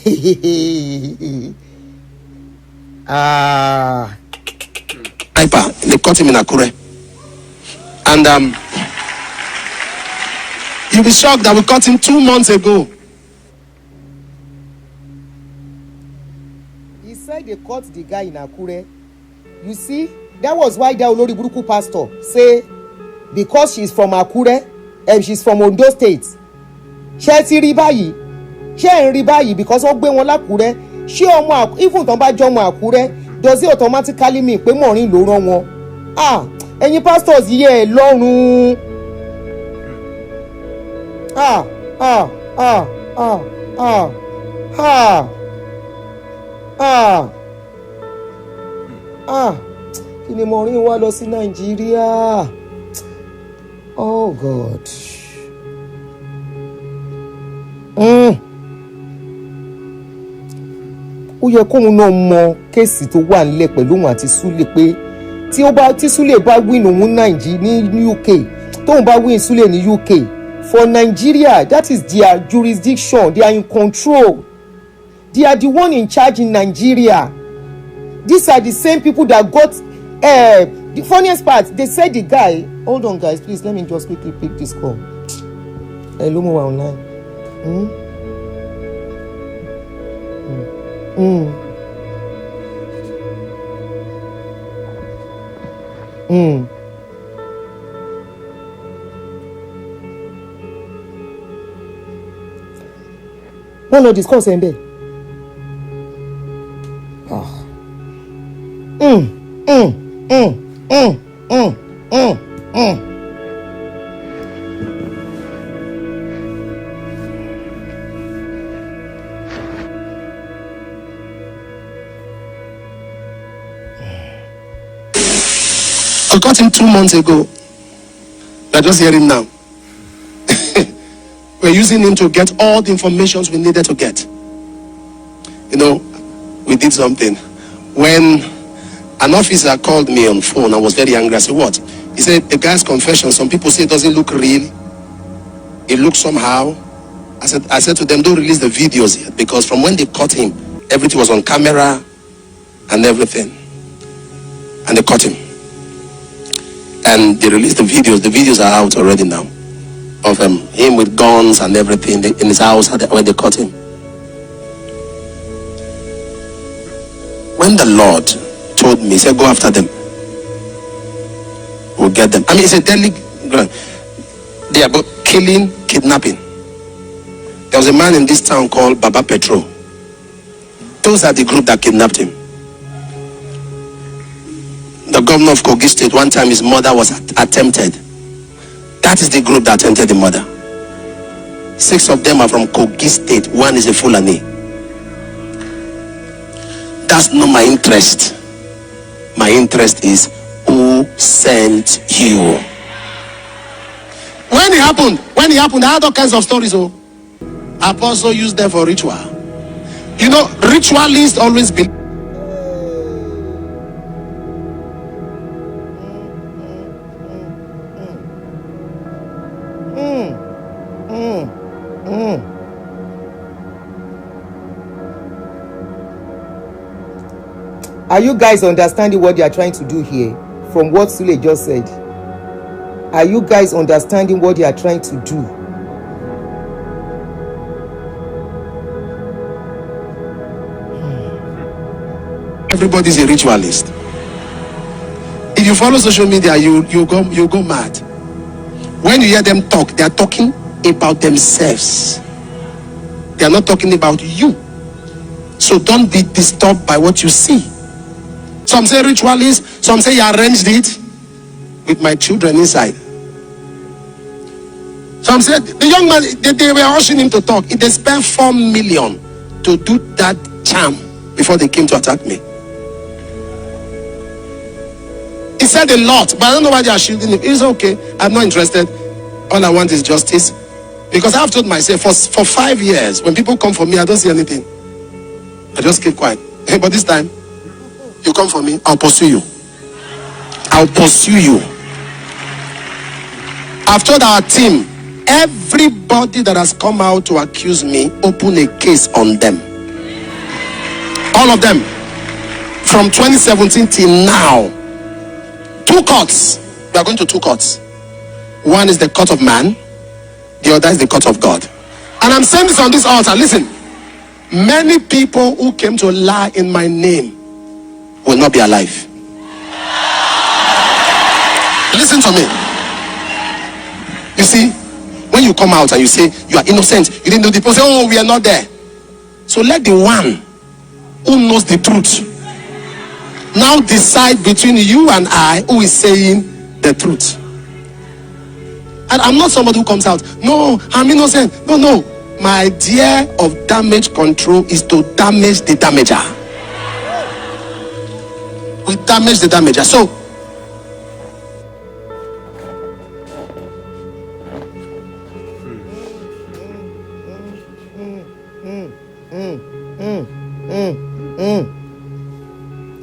They caught him in Akure. And you'll be shocked that we caught him 2 months ago. when they caught the guy in Akure, you see, that was why that Olori Buruku pastor say because she's from Akure and she's from Ondo State. Ṣé ti rí báyìí? Ṣé ń rí báyìí because wọ́n gbé wọn l'Ákúrẹ́? Ṣé ọmọ even tó bá jọ ọmọ Àkúrẹ́ does it automatically mean pé Mureen ló rán wọn? Ẹ̀yin pastors yìí ẹ̀ lọ́rùn. Kí ni Mureen wá lọ sí Nàìjíríà? Oh God. Ó yẹ kóun náà mọ kéèsì tó wà nílẹ̀ pẹ̀lú òun àti Sule pé tí Sule bá win òun Nàìjíríà ní UK, tóun bá win Sule ní UK, for Nigeria, that is their jurisdiction. They are in control. They are the one in charge in Nigeria. These are the same people that got the funniest part. They said the guy. Hold on, guys, please. Let me just quickly pick this call. Hello, Mo online. Wọ́n lọ discuss ẹ̀ ń bẹ̀. I got him 2 months ago. We're just hearing now. We're using him to get all the information we needed to get. You know, we did something. When an officer called me on phone, I was very angry. I said, what? He said, the guy's confession, some people say it doesn't look real. It looks somehow. I said to them, don't release the videos yet, because from when they caught him, everything was on camera and everything. And they caught him. And they released the videos. The videos are out already now. Of him with guns and everything in his house when they caught him. When the Lord told me, he said, go after them. We'll get them. I mean, it's a deadly ground. They are about killing, kidnapping. There was a man in this town called Baba Petro. Those are the group that kidnapped him. The governor of Kogi State, one time his mother was attempted. That is the group that attempted the mother. 6 of them are from Kogi State. 1 is a Fulani. That's not my interest. My interest is who sent you. When it happened, I had all kinds of stories. Apostle used them for ritual. You know, ritualists always believe. Are you guys understanding what they are trying to do here from what Sule just said? Are you guys understanding what they are trying to do? Everybody's a ritualist. If you follow social media, you go mad. When you hear them talk, they are talking about themselves. They are not talking about you. So don't be disturbed by what you see. Some say ritualists, some say you arranged it with my children inside. Some said the young man, they were ushering him to talk. They spent 4 million to do that charm before they came to attack me. He said a lot, but I don't know why they are shielding him. It's okay. I'm not interested. All I want is justice. Because I've told myself for 5 years, when people come for me, I don't see anything. I just keep quiet. Hey, but this time, you come for me, I'll pursue you. I'll pursue you. I've told our team, everybody that has come out to accuse me, open a case on them. All of them. From 2017 till now. 2 courts. We are going to 2 courts. One is the court of man. The other is the court of God. And I'm saying this on this altar. Listen. many people who came to lie in my name will not be alive. Listen to me. You see, when you come out and you say you are innocent, you didn't do the people say, oh, we are not there. So let the one who knows the truth now decide between you and I who is saying the truth. And I'm not somebody who comes out, no, I'm innocent. No. My idea of damage control is to damage the damager. We damage the damager. So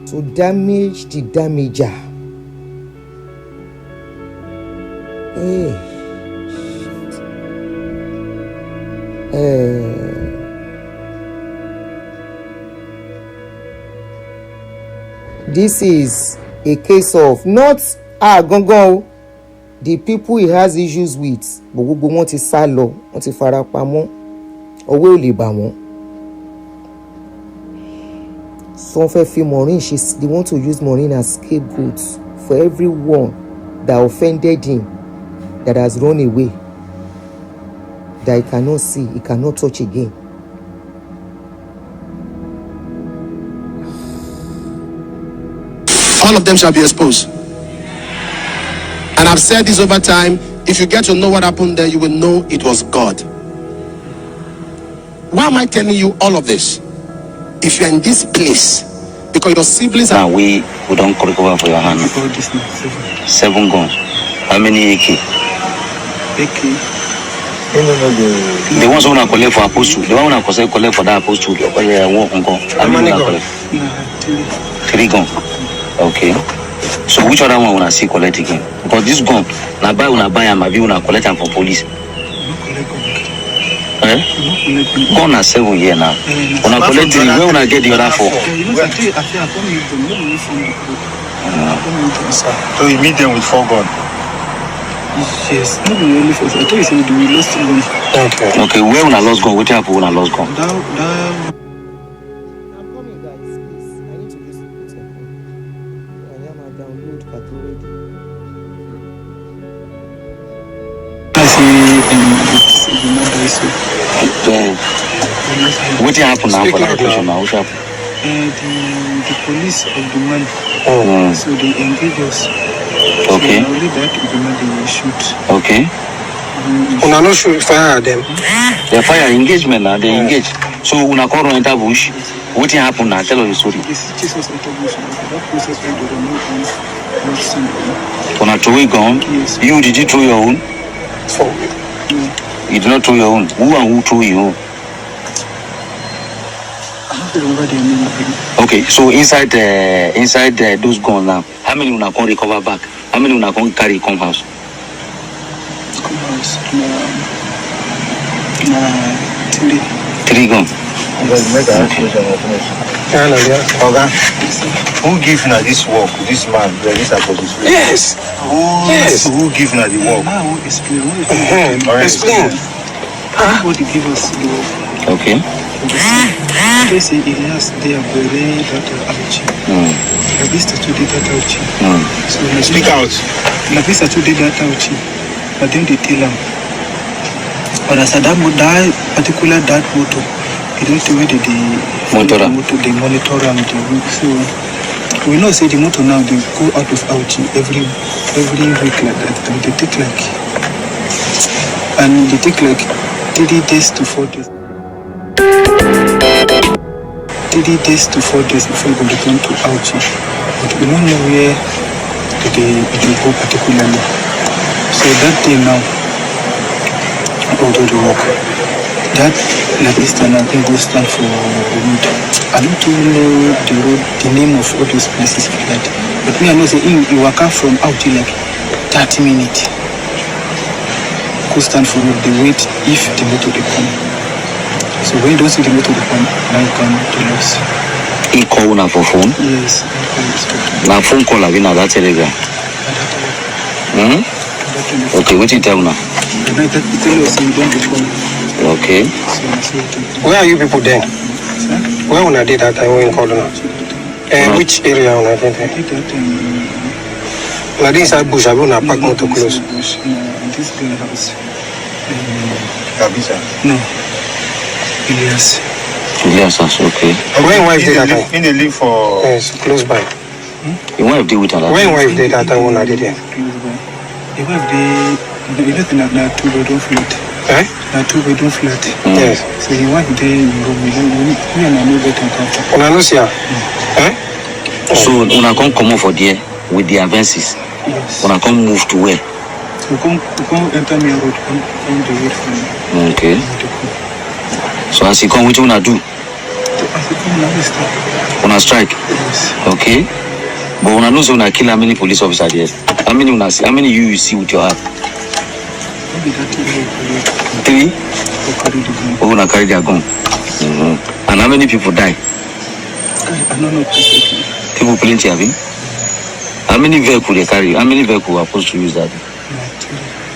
to damage the damager. This is a case of not gangan the people he has issues with, but gbogbo wọn ti sá lọ, wọn ti fara pamọ́, ọwọ́ ò lè bà wọ́n. Some fẹ́ fi Mureen, they want to use Mureen as scapegoat for everyone that offended him, that has run away, that he cannot see, he cannot touch again. all of them shall be exposed. And I've said this over time. If you get to know what happened there, you will know it was God. Why am I telling you all of this? If you're in this place, because your siblings are... Now we don't recover for your hand. 7 guns. How many AK? The ones who are collect for apostle. The one who are collect for that apostle. How many guns? 3 guns. Okay. So which other one will I see collect again? Because this gun, na buy and maybe una collect them for police. Gun na 7 years now. Una collect it, where una get the other 4? So you meet them with 4 guns? Yes, not only 4. I thought you said we lost gun. Okay, where una lost gun? What happened when una lost gun? What happened now for that operation now? What happened? The police of the man, so they engage us. Okay. So only that the man they shoot. Okay. Una no shoot fire at them. They fire engagement now, they engage. So una call on enter bush. What happened now? Tell us the story. This Jesus enter bush. That process where they don't know. Una throw a gun. Yes. You did you throw your own? You did not throw your own. Who and who threw your own? Okay, so inside those guns now, how many una can recover back? How many una can carry come house? Come house. 3 guns. Okay. Who give na this work? This man, this opposition. Yes. Yes. Who give na the work? Now explain. Explain. Everybody give us the work. Okay. They say Elias, they are very that ouchi. La vista today that ouchi. So Speak out. La vista today that ouchi. But then they tell them. But as that particular that motor, they don't know whether they monitor and they work. So we know say the motor now they go out of ouchi every week like that. And they take like 30 days to 4 days. 30 days to 4 days before we return to Auchi. But we don't know where it will go particularly. So that day now, although the work, that like Eastern I think goes stand for road. I don't really know the name of all those places like that. But me I know say you walk out from Auchi like 30 minutes. Go stand for road, they wait if the motor they come. So when you don't see the motor come, now you can tell us. He call una for phone? Yes. Na phone call again at that telegram. Okay, what you tell now? Tell us you don't respond. Okay. Where are you people then? Where when I did that, I went in Kaduna. Which area when I did that? I did that Like inside bush, I went park motor close. This girl house. Kabisa. No. Elias. Yes, that's okay. When your wife did that time? In the live for. Yes, close by. Your wife did with her. When your wife did that time when I did it? Close by. The wife, they don't think that 2 bedroom flat. Eh? That 2 bedroom flat. Yes. So the wife there in room, me and I know better comfortable. When I know see her. Eh? So when I come out for there with the advances, Yes. when I come move to where? So come enter me road, come the road from me. Okay. So as you come, what you wanna do? As you come now, we start. Wanna strike? Yes. Okay. But when I know so when I kill how many police officers there? How many you see with your heart? Maybe that 3? will carry the gun. Or when I carry their gun? Mm-hmm. And how many people die? I don't know precisely. People plenty, have you? How many vehicles they carry? How many vehicles are supposed to use that?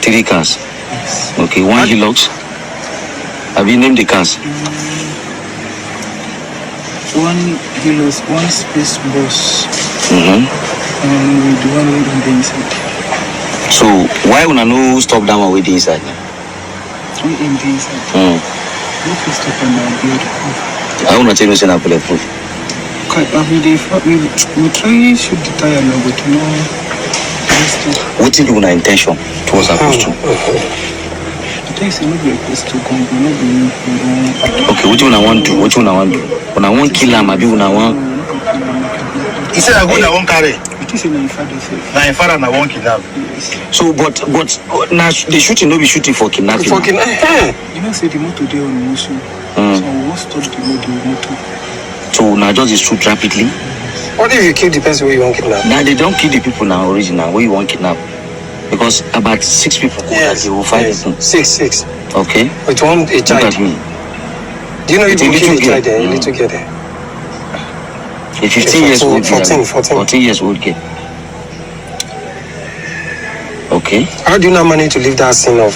3 cars. Yes. Okay, 1 Hilux. Have you named the cars? One Hilux, one space bus, Mm-hmm. with one road on the inside. So why when I no stop that one with the inside? We in the inside. We can stop and build proof. I wanna tell you say na bulletproof. Okay, we try shoot the tire now, but no. What did you intention towards supposed to? I think it's not be supposed to come, but not be. Okay, what you wanna want to? What you wanna want to? When I want kill him, maybe when I want. He said I go na one carry. It is my father said. Na him father na one kidnap. So, but now the shooting no be shooting for kidnapping. For kidnapping. You know, say the motor there on motion. So I will stop the road, the motor. So now just is shoot rapidly. What if you kill the person where you want kidnap? Now they don't kill the people now original where you want kidnap, because about 6 people go that they will fight yes. people. 6. Okay. With one a Look child. at me. Do you know It's you a will kill a little child there? girl. A little girl there. A 15 years old girl. 14 years old girl. Okay. How do you now manage to leave that scene of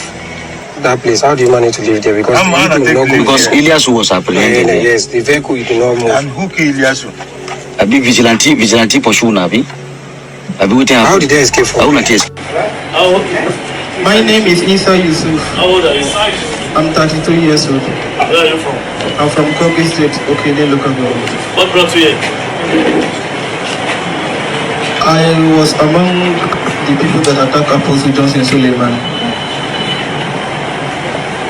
that place? How do you manage to leave there? Because I'm the vehicle will not go Because there. Elias was apprehended. Yes, the vehicle you do not move. And who kill Ilyasu? A big vigilante pursue Nabi. A big waiting. How did they escape I from? wanna test. My name is Isa Yusuf. How old are you? I'm 32 years old. Where are you from? I'm from Kogi State, Okene local government. What brought you here? I was among the people that attacked Apostle Johnson Suleiman.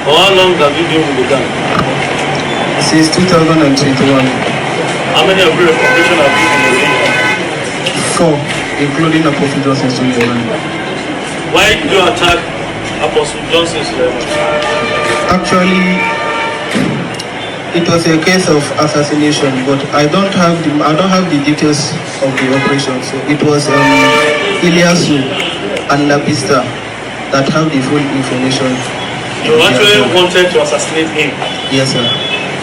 For how long have you been with the gang? Since 2021. How many of your recognition have you been in the gang? 4, including Apostle Johnson Suleiman. Why did you attack Apostle Johnson Sele? Actually, it was a case of assassination, but I don't have the details of the operation. So it was Ilyasu and Labista that have the full information. You actually wanted to assassinate him. Yes, sir.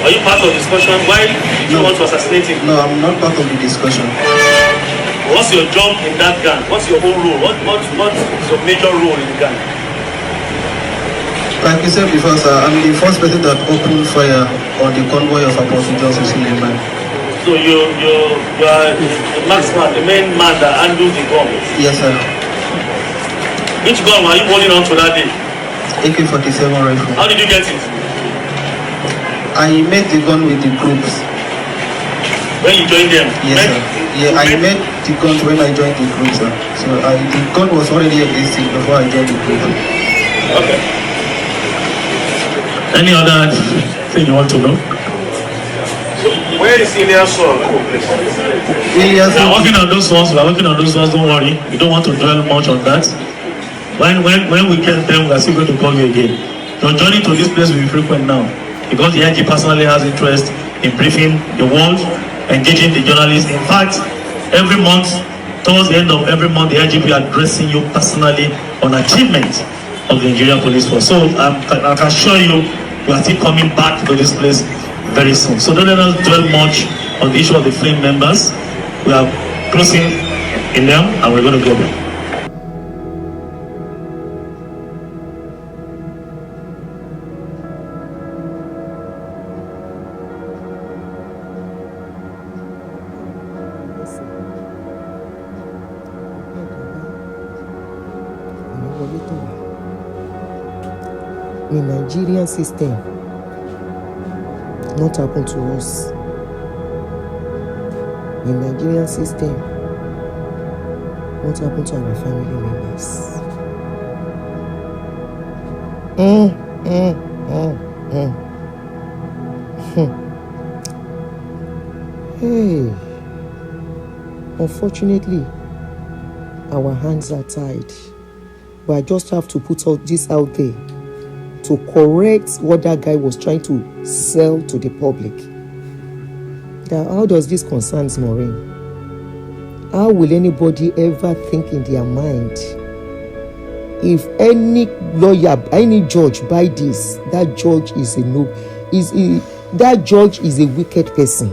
Are you part of the discussion? Why did you want to assassinate him? No, I'm not part of the discussion. What's your job in that gang? What's your whole role? What's your major role in the gang? Like we said before, sir, I'm the first person that opened fire on the convoy of Apostle Johnson Suleiman. So you are the marksman, the main man that handles the gun. Yes, sir. Which gun were you holding on to that day? AK-47 rifle. How did you get it? I met the gun with the groups. When you joined them? Yes, sir. Yeah, I met the gun when I joined the group, sir. So the gun was already existing before I joined the group. Okay. Any other thing you want to know? So where is Ilyasu? We are working on those ones. Don't worry. We don't want to dwell much on that. When we get them, we are still going to call you again. Your journey to this place will be frequent now, because the IG personally has interest in briefing the world, engaging the journalists. In fact, every month, towards the end of every month, the IG will be addressing you personally on achievements of the Nigerian police force. So I can assure you, we are still coming back to this place very soon. So don't let us dwell much on the issue of the flame members. We are closing in them and we're going to go there. wọlé tó wà. In Nigerian system, not happen to us. In Nigerian system, what happened to our family members? Hey, unfortunately, our hands are tied. But I just have to put all this out there to correct what that guy was trying to sell to the public. Now, how does this concern Mureen? How will anybody ever think in their mind, if any lawyer, any judge buy this, that judge is that judge is a wicked person?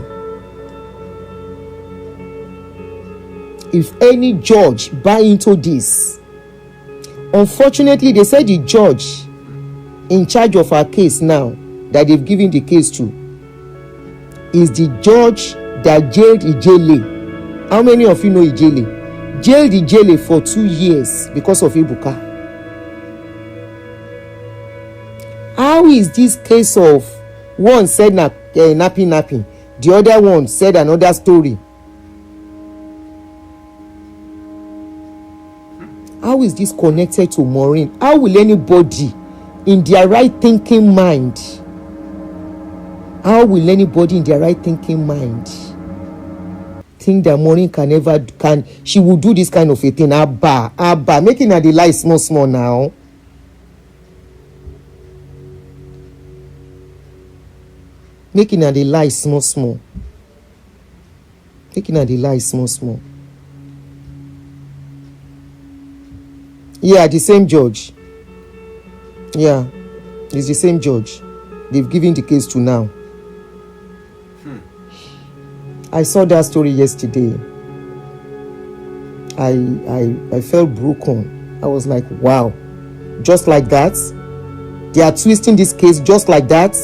If any judge buy into this, unfortunately, they said the judge in charge of our case now that they've given the case to is the judge that jailed Ijele. How many of you know Ijele? Jailed Ijele for 2 years because of Ebuka. How is this case of one said napping, the other one said another story? How is this connected to Mureen? How will anybody in their right thinking mind, think that Mureen she will do this kind of a thing? Abba, making her the lie small now. Making her the lie small. Making her the lie small. Yeah, the same judge. Yeah, it's the same judge they've given the case to now. I saw that story yesterday. I felt broken. I was like, wow, just like that? They are twisting this case just like that?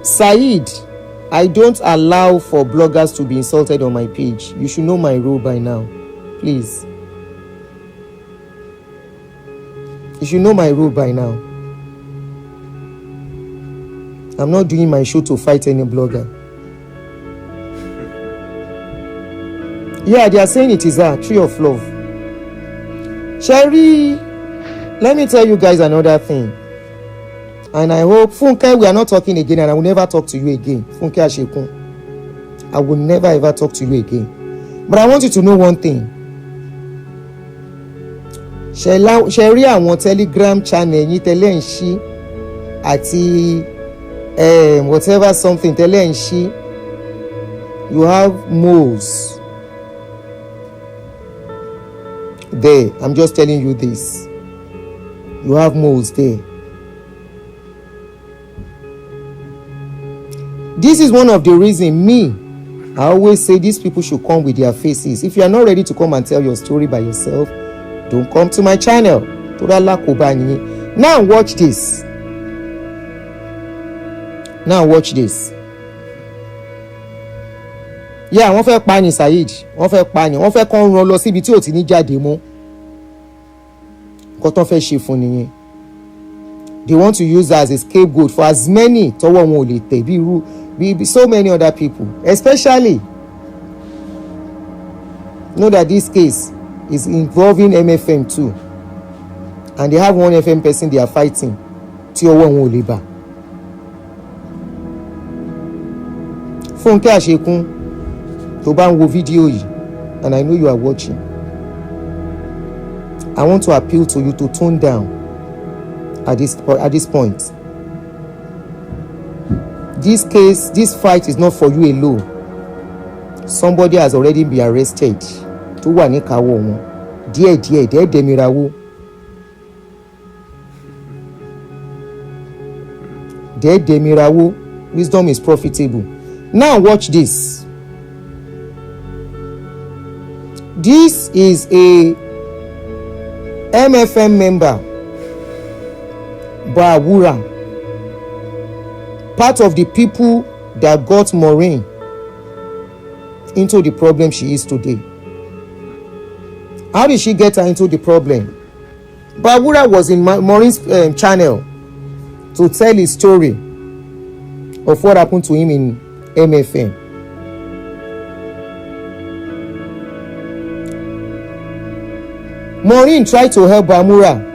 Said, I don't allow for bloggers to be insulted on my page. You should know my rule by now. Please. You should know my rule by now. I'm not doing my show to fight any blogger. Yeah, they are saying it is a tree of love. Sherry, let me tell you guys another thing. And I hope, Funke, we are not talking again, and I will never talk to you again. Funke Ashekun, I will never ever talk to you again. But I want you to know one thing. Sherry, àwọn Telegram channel yín tẹ́lẹ̀ ń ṣí àti whatever something tẹ́lẹ̀ ń ṣí, you have moles there. I'm just telling you this. You have moles there. This is one of the reasons I always say these people should come with their faces. If you are not ready to come and tell your story by yourself, don't come to my channel. Now watch this. Yeah, wọ́n fẹ́ pa ni Saheed. Wọ́n fẹ́ pa ni. Wọ́n fẹ́ kàn rán lọ síbi tí ò ti ní jáde mọ́. Nǹkan tó fẹ́ ṣe fún nìyẹn. They want to use her as a scapegoat for as many tọ́wọ́ wọn ò lè tẹ̀ bí irú be so many other people, especially know that this case is involving MFM too, and they have one FM person they are fighting tí ọwọ́ wọn ò lè bà. Funke Ashekun, tó bá ń wo fídíò yìí, and I know you are watching, I want to appeal to you to tone down at this point. This case, this fight is not for you alone. Somebody has already been arrested. Tó wà ní káwọ́ wọn. Díẹ̀ dẹ́ẹ̀dẹ̀mìràwó. Dẹ́ẹ̀dẹ̀mìràwó. Wisdom is profitable. Now watch this. This is a MFM member, Bawura, part of the people that got Mureen into the problem she is today. How did she get her into the problem? Bawura was in Mureen's channel to tell his story of what happened to him in MFM. Mureen tried to help Bawura.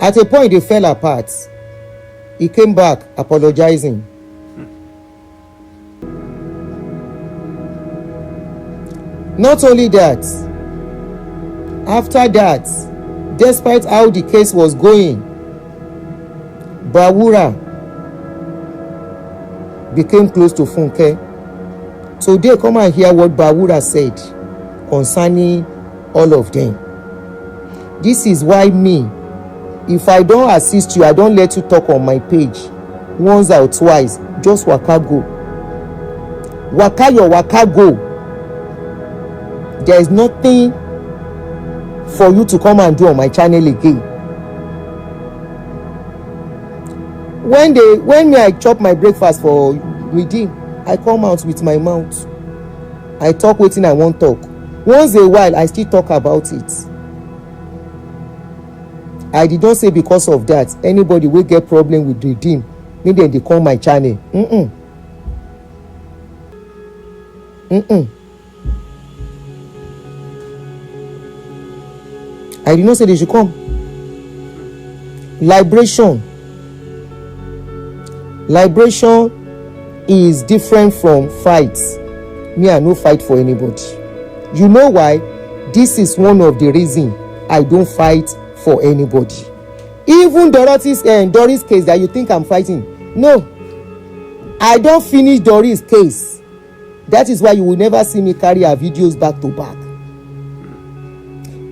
At a point, they fell apart. He came back apologizing. Not only that, after that, despite how the case was going, Bawura became close to Funke. Today, come and hear what Bawura said concerning all of them. This is why me, if I don't assist you, I don't let you talk on my page once or twice. Just waka go. Waka your waka go. There is nothing for you to come and do on my channel again. When I chop my breakfast for redeem, I come out with my mouth. I talk wetin I wan talk. Once a while, I still talk about it. I did not say because of that anybody will get problem with redeem, make dem dey come my channel. I did not say they should come. Liberation is different from fights. Me, I no fight for anybody. You know why? This is one of the reasons I don't fight for anybody. Even Doris case that you think I'm fighting, no, I don't finish Doris case. That is why you will never see me carry her videos back to back.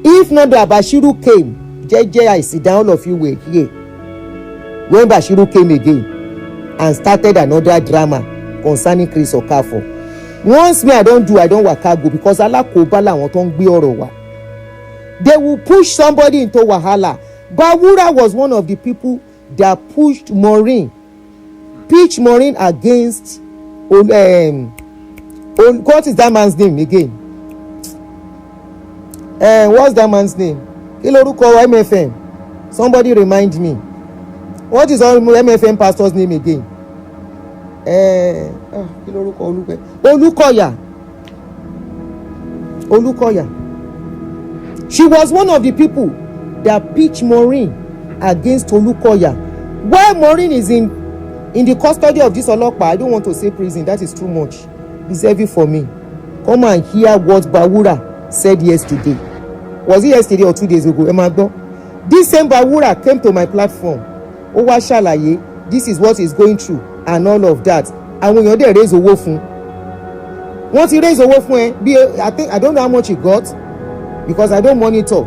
If not that Bashiru came, JJ, I sit down, all of you were here when Bashiru came again and started another drama concerning Chris Okafor. Once me I don't waka go because Allah kobala won ton gbe oro wa. They will push somebody into wahala. Bawura was one of the people that pushed Mureen, pitched Mureen against what is that man's name again? What's that man's name? Kiloruko MFM. Somebody remind me. What is our MFM pastor's name again? Olukoya. She was one of the people that pitched Mureen against Olukoya. While Mureen is in the custody of this Olopa, I don't want to say prison, that is too much. It's heavy for me. Come and hear what Bawura said yesterday. Was it yesterday or 2 days ago? Ewagbo. This same Bawura came to my platform. Ó wá ṣàlàyé, this is what is going through and all of that. Àwọn èèyàn dẹ̀ raise owó fún. Wọ́n ti raise owó fún ẹ. I don't know how much he got because I don't monitor.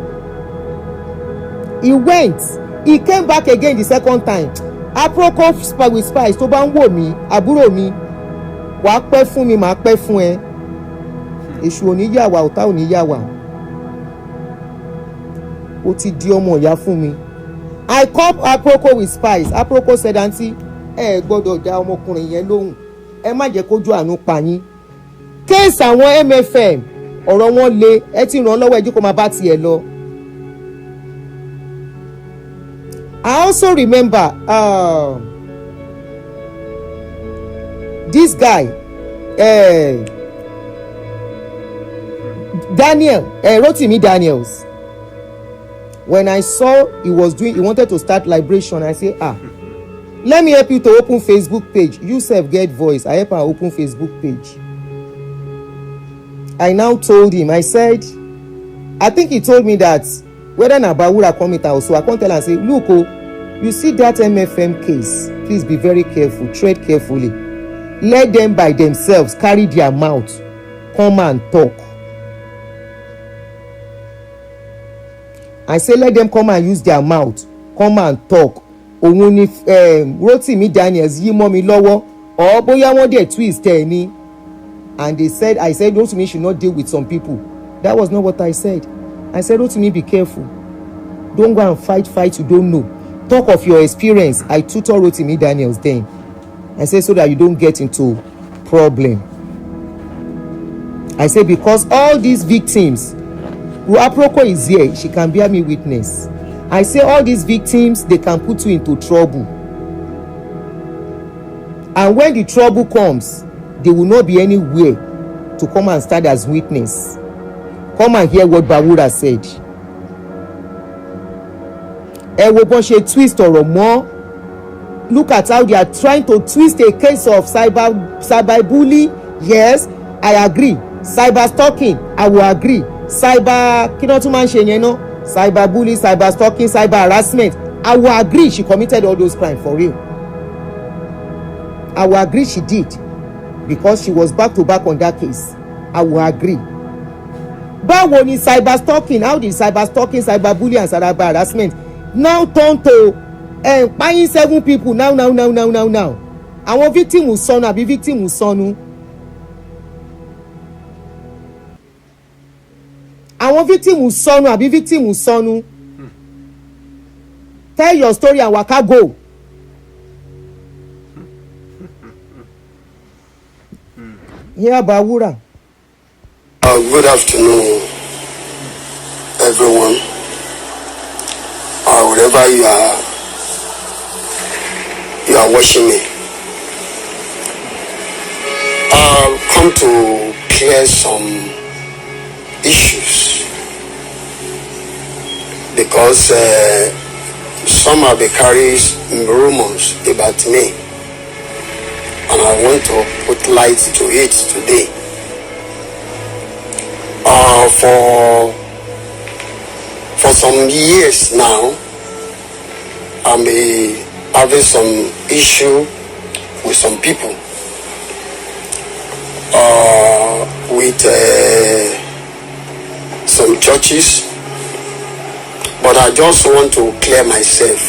He went. He came back again the second time. Aproko with spice tó bá ń wò mí, àbúrò mi. Wàá pẹ́ fún mi, màá pẹ́ fún ẹ. Èṣù ò ní yà wá, ọ̀tá ò ní yà wá. Ó ti di ọmọ ìyá fún mi. I called Aproko with spice. Aproko said, aunty, gbọ́dọ̀ dá ọmọkùnrin yẹn lóhùn. Ẹ má jẹ́ kójú àánú pa yín. Case àwọn MFM, ọ̀rọ̀ wọn le, ẹ ti ràn lọ́wọ́ ẹjú kó máa bá tiẹ̀ lọ. I also remember this guy, Rotimi Daniels. When I saw he wanted to start liberation, I say, let me help you to open Facebook page. You self get voice. I help her open Facebook page. I now told him, I said, I think he told me that whether na Bawura come it out, so I can't tell and say, look, you see that MFM case, please be very careful, tread carefully. Let them by themselves carry their mouth, come and talk. I say let them come and use their mouth, come and talk. Ohun ni Rotimi Daniels yí mọ́ mi lọ́wọ́, or bóyá wọ́n dẹ̀ twist ẹ̀ ni. And I said Rotimi should not deal with some people. That was not what I said. I said Rotimi, be careful. Don't go and fight you don't know. Talk of your experience. I tutor Rotimi Daniels then. I say so that you don't get into problem. I say because all these victims, Aproko is here, she can bear me witness. I say all these victims, they can put you into trouble. And when the trouble comes, there will not be anywhere to come and stand as witness. Come and hear what Bawura said. Ẹ wo bọ́n ṣe twist ọ̀rọ̀ mọ́. Look at how they are trying to twist a case of cyberbully. Yes, I agree. Cyber stalking, I will agree. Cyber kí ló tún máa ń ṣe yẹn náà? Cyberbully, cyber stalking, cyber harassment. I will agree she committed all those crimes for real. I will agree she did because she was back to back on that case. I will agree. Báwo ni cyber stalking? How did cyber stalking, cyberbully and cyber harassment now turn to buying 7 people now? Àwọn victim ò sọnù àbí victim ò sọnù? Àwọn victim ò sọnù àbí victim ò sọnù? Tell your story and waka go. Here Bawura. Good afternoon, everyone. Wherever you are watching me. I've come to clear some issues because some have been carrying rumors about me, and I want to put light to it today. For some years now, I'm having some issue with some people, with some churches, but I just want to clear myself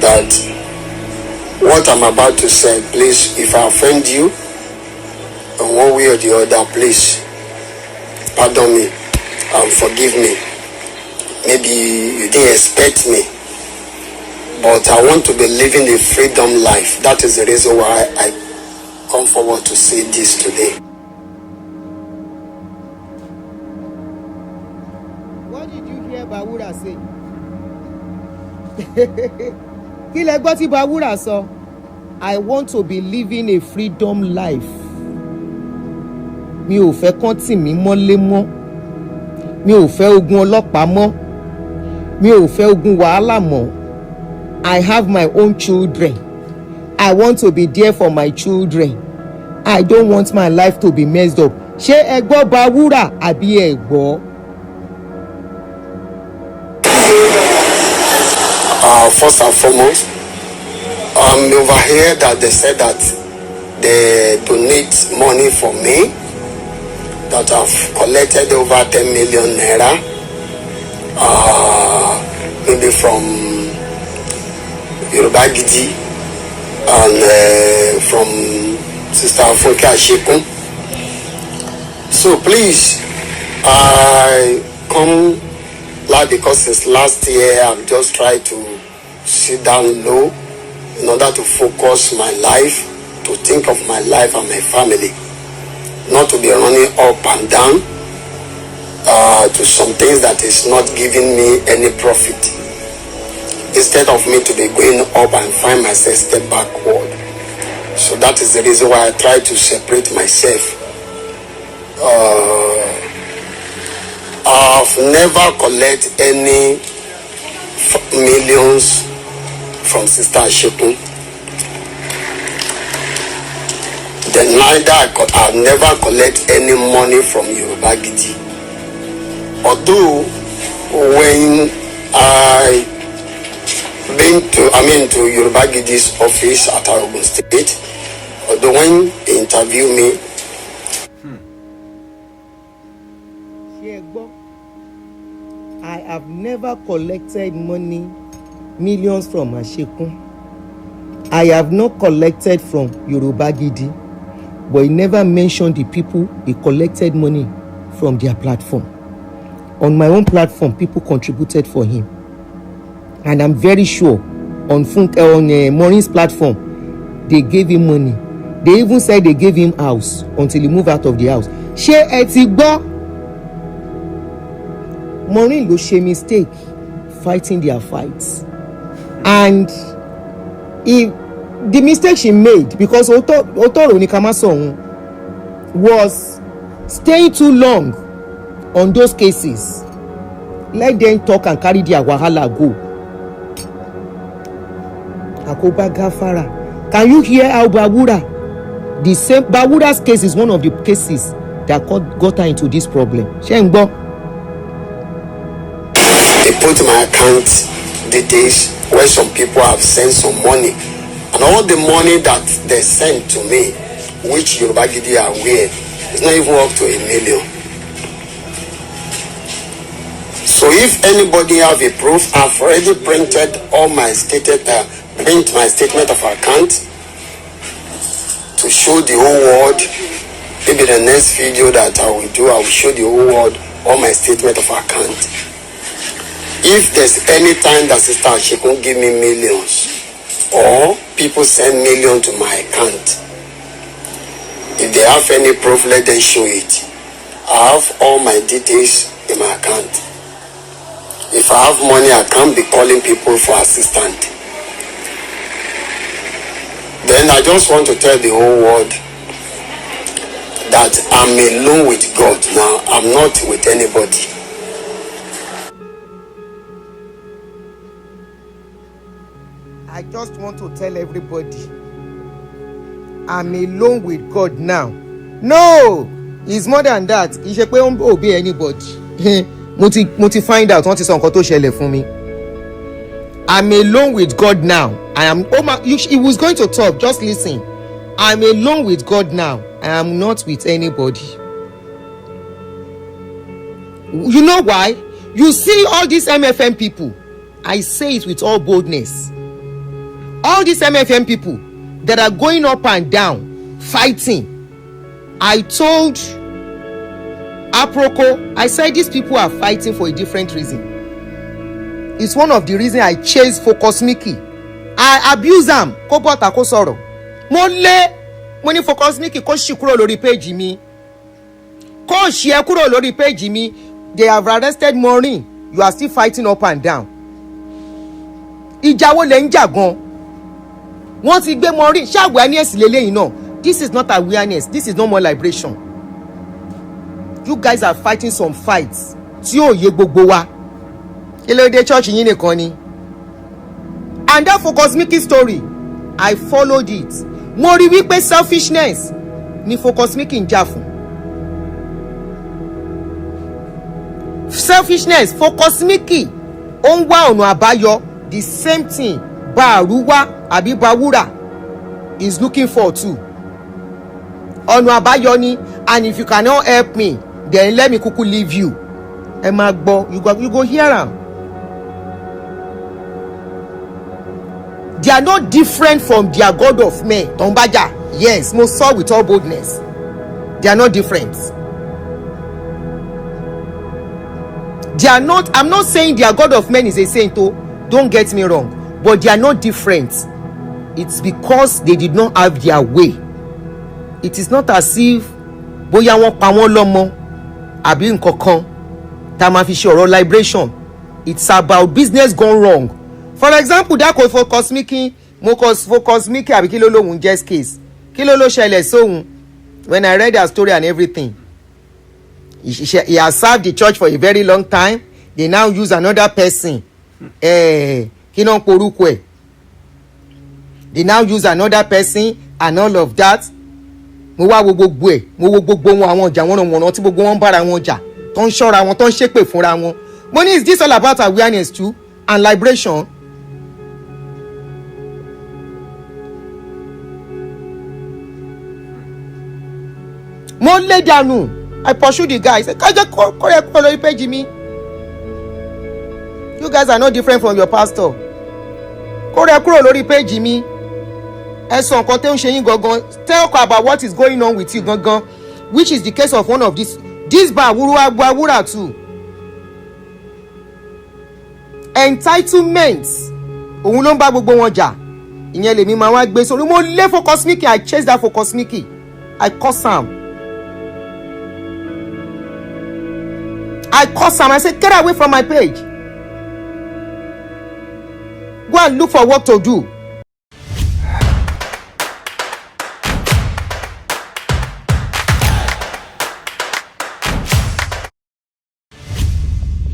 that what I'm about to say, please, if I offend you in one way or the other, please pardon me and forgive me. Maybe you didn't expect me, but I want to be living a freedom life. That is the reason why I come forward to say this today. What did you hear Bawura say? Kí lẹ gbọ́ tí Bawura sọ? I want to be living a freedom life. Mi ò fẹ́ kán tì mí mọ́lé mọ́. Mi ò fẹ́ ogun ọlọ́pàá mọ́. Mi ò fẹ́ ogun wàhálà mọ́. I have my own children. I want to be there for my children. I don't want my life to be messed up. Ṣé ẹ gbọ́ Bawura àbí ẹ gbọ́? First and foremost, over here that they said that they donate money for me, that I've collected over 10 million naira, maybe from Yoruba Gidi and from Sister Funke Ashekun. So please, I come live because since last year I've just tried to sit down low in order to focus my life, to think of my life and my family, not to be running up and down to some things that is not giving me any profit, instead of me to be going up and find myself step backward. So that is the reason why I try to separate myself. I've never collected any millions from Sister Ashekun. Then neither I've never collected any money from Yoruba Gidi. Although when I been to Yoruba Gidi's office at Ogun State, although when they interviewed me, I have never collected money, millions from Ashekun. I have not collected from Yoruba Gidi, but he never mentioned the people he collected money from their platform. On my own platform, people contributed for him. And I'm very sure on Maureen's platform, they gave him money. They even said they gave him house until he moved out of the house. Ṣé ẹ ti gbọ́? Maureen ló ṣe mistake fighting their fights, and if the mistake she made, because otoro ni ká má sọ òun, was staying too long on those cases. Let them talk and carry their wahala go. Akoba Gafara. Can you hear how Bawura? The same Bawura's case is one of the cases that got her into this problem. Shengbo. They put my account details where some people have sent some money, and all the money that they sent to me, which Yoruba Gidi are aware, is not even up to 1 million. So if anybody have a proof, I've already printed all my print my statement of account to show the whole world. Maybe the next video that I will do, I will show the whole world all my statement of account. If there's any time that sister she can give me millions, or people send millions to my account, if they have any proof, let them show it. I have all my details in my account. If I have money, I can't be calling people for assistance. Then I just want to tell the whole world that I'm alone with God now. I'm not with anybody. I just want to tell everybody, I'm alone with God now. No, it's more than that. Kì í ṣe pé ó ń obey anybody. Mo ti find out wọ́n ti sọ nǹkan tó ṣẹlẹ̀ fún mi. I'm alone with God now. He was going to talk, just listen. I'm alone with God now. I am not with anybody. You know why? You see all these MFM people, I say it with all boldness. All these MFM people that are going up and down, fighting. I told Aproko, I said these people are fighting for a different reason. It's one of the reasons I chase Focus Mickey. I abuse them. Kó bọ́ta kó sọ̀rọ̀. Mo ní Focus Mickey kó ṣì kúrò lórí page mi. Kó ṣì ẹ kúrò lórí page mi. They have arrested Mureen. You are still fighting up and down. Ìjà wo lẹ ń jà gan? Wọ́n ti gbé Mureen. Ṣé awareness lélẹ́yìn náà? This is not awareness. This is no more liberation. You guys are fighting some fights. Tí ò yé gbogbo wa. Kí ló dé church yín nìkan ni? And that Focus Mickey story, I followed it. Mo rí wípé selfishness ni Focus Mickey ń jà fún. Selfishness, Focus Mickey ó ń wá ọ̀nà àbáyọ. The same thing Bawura àbí Bawura is looking for too. Ọ̀nà àbáyọ ni, and if you cannot help me, then let me kuku leave you. Ẹ máa gbọ́, you go hear am. They are not different from their God of men. Tombaja, yes, mo sọ with all boldness. They are not different. They are not. I'm not saying their God of men is a saint. Oh, don't get me wrong. But they are not different. It's because they did not have their way. It is not as if bóyá wọ́n pa wọ́n lọ́mọ àbí nǹkankan tá máa fi ṣe ọ̀rọ̀ liberation. It's about business gone wrong. For example, that kò Focus Mickey, Focus Mickey àbí kí ló lóhun just case. Kí ló ṣẹlẹ̀ sóhun? When I read their story and everything, he has served the church for a very long time. They now use another person. Kí ló ń porúkọ ẹ̀? They now use another person and all of that. Mo wá wo gbogbo ẹ̀, mo wo gbogbo wọn àwọn ọjà wọn tí gbogbo wọn bára wọn jà, tó ń ṣọ́ra wọn, tó ń ṣépè fúnra wọn. Mo ní, is this all about awareness too and liberation? Mo lay down. I pursue the guy. I said, page me. You guys are not different from your pastor. Page me. Tell about what is going on with you, which is the case of one of this Bawura too. Entitlements òun ló ń bá gbogbo wọn jà. Ìyẹn lèmi máa wá gbé sórí. Mo lé Focus Mickey, I chase that Focus Mickey, I curse am. I say get away from my page. Go and look for work to do.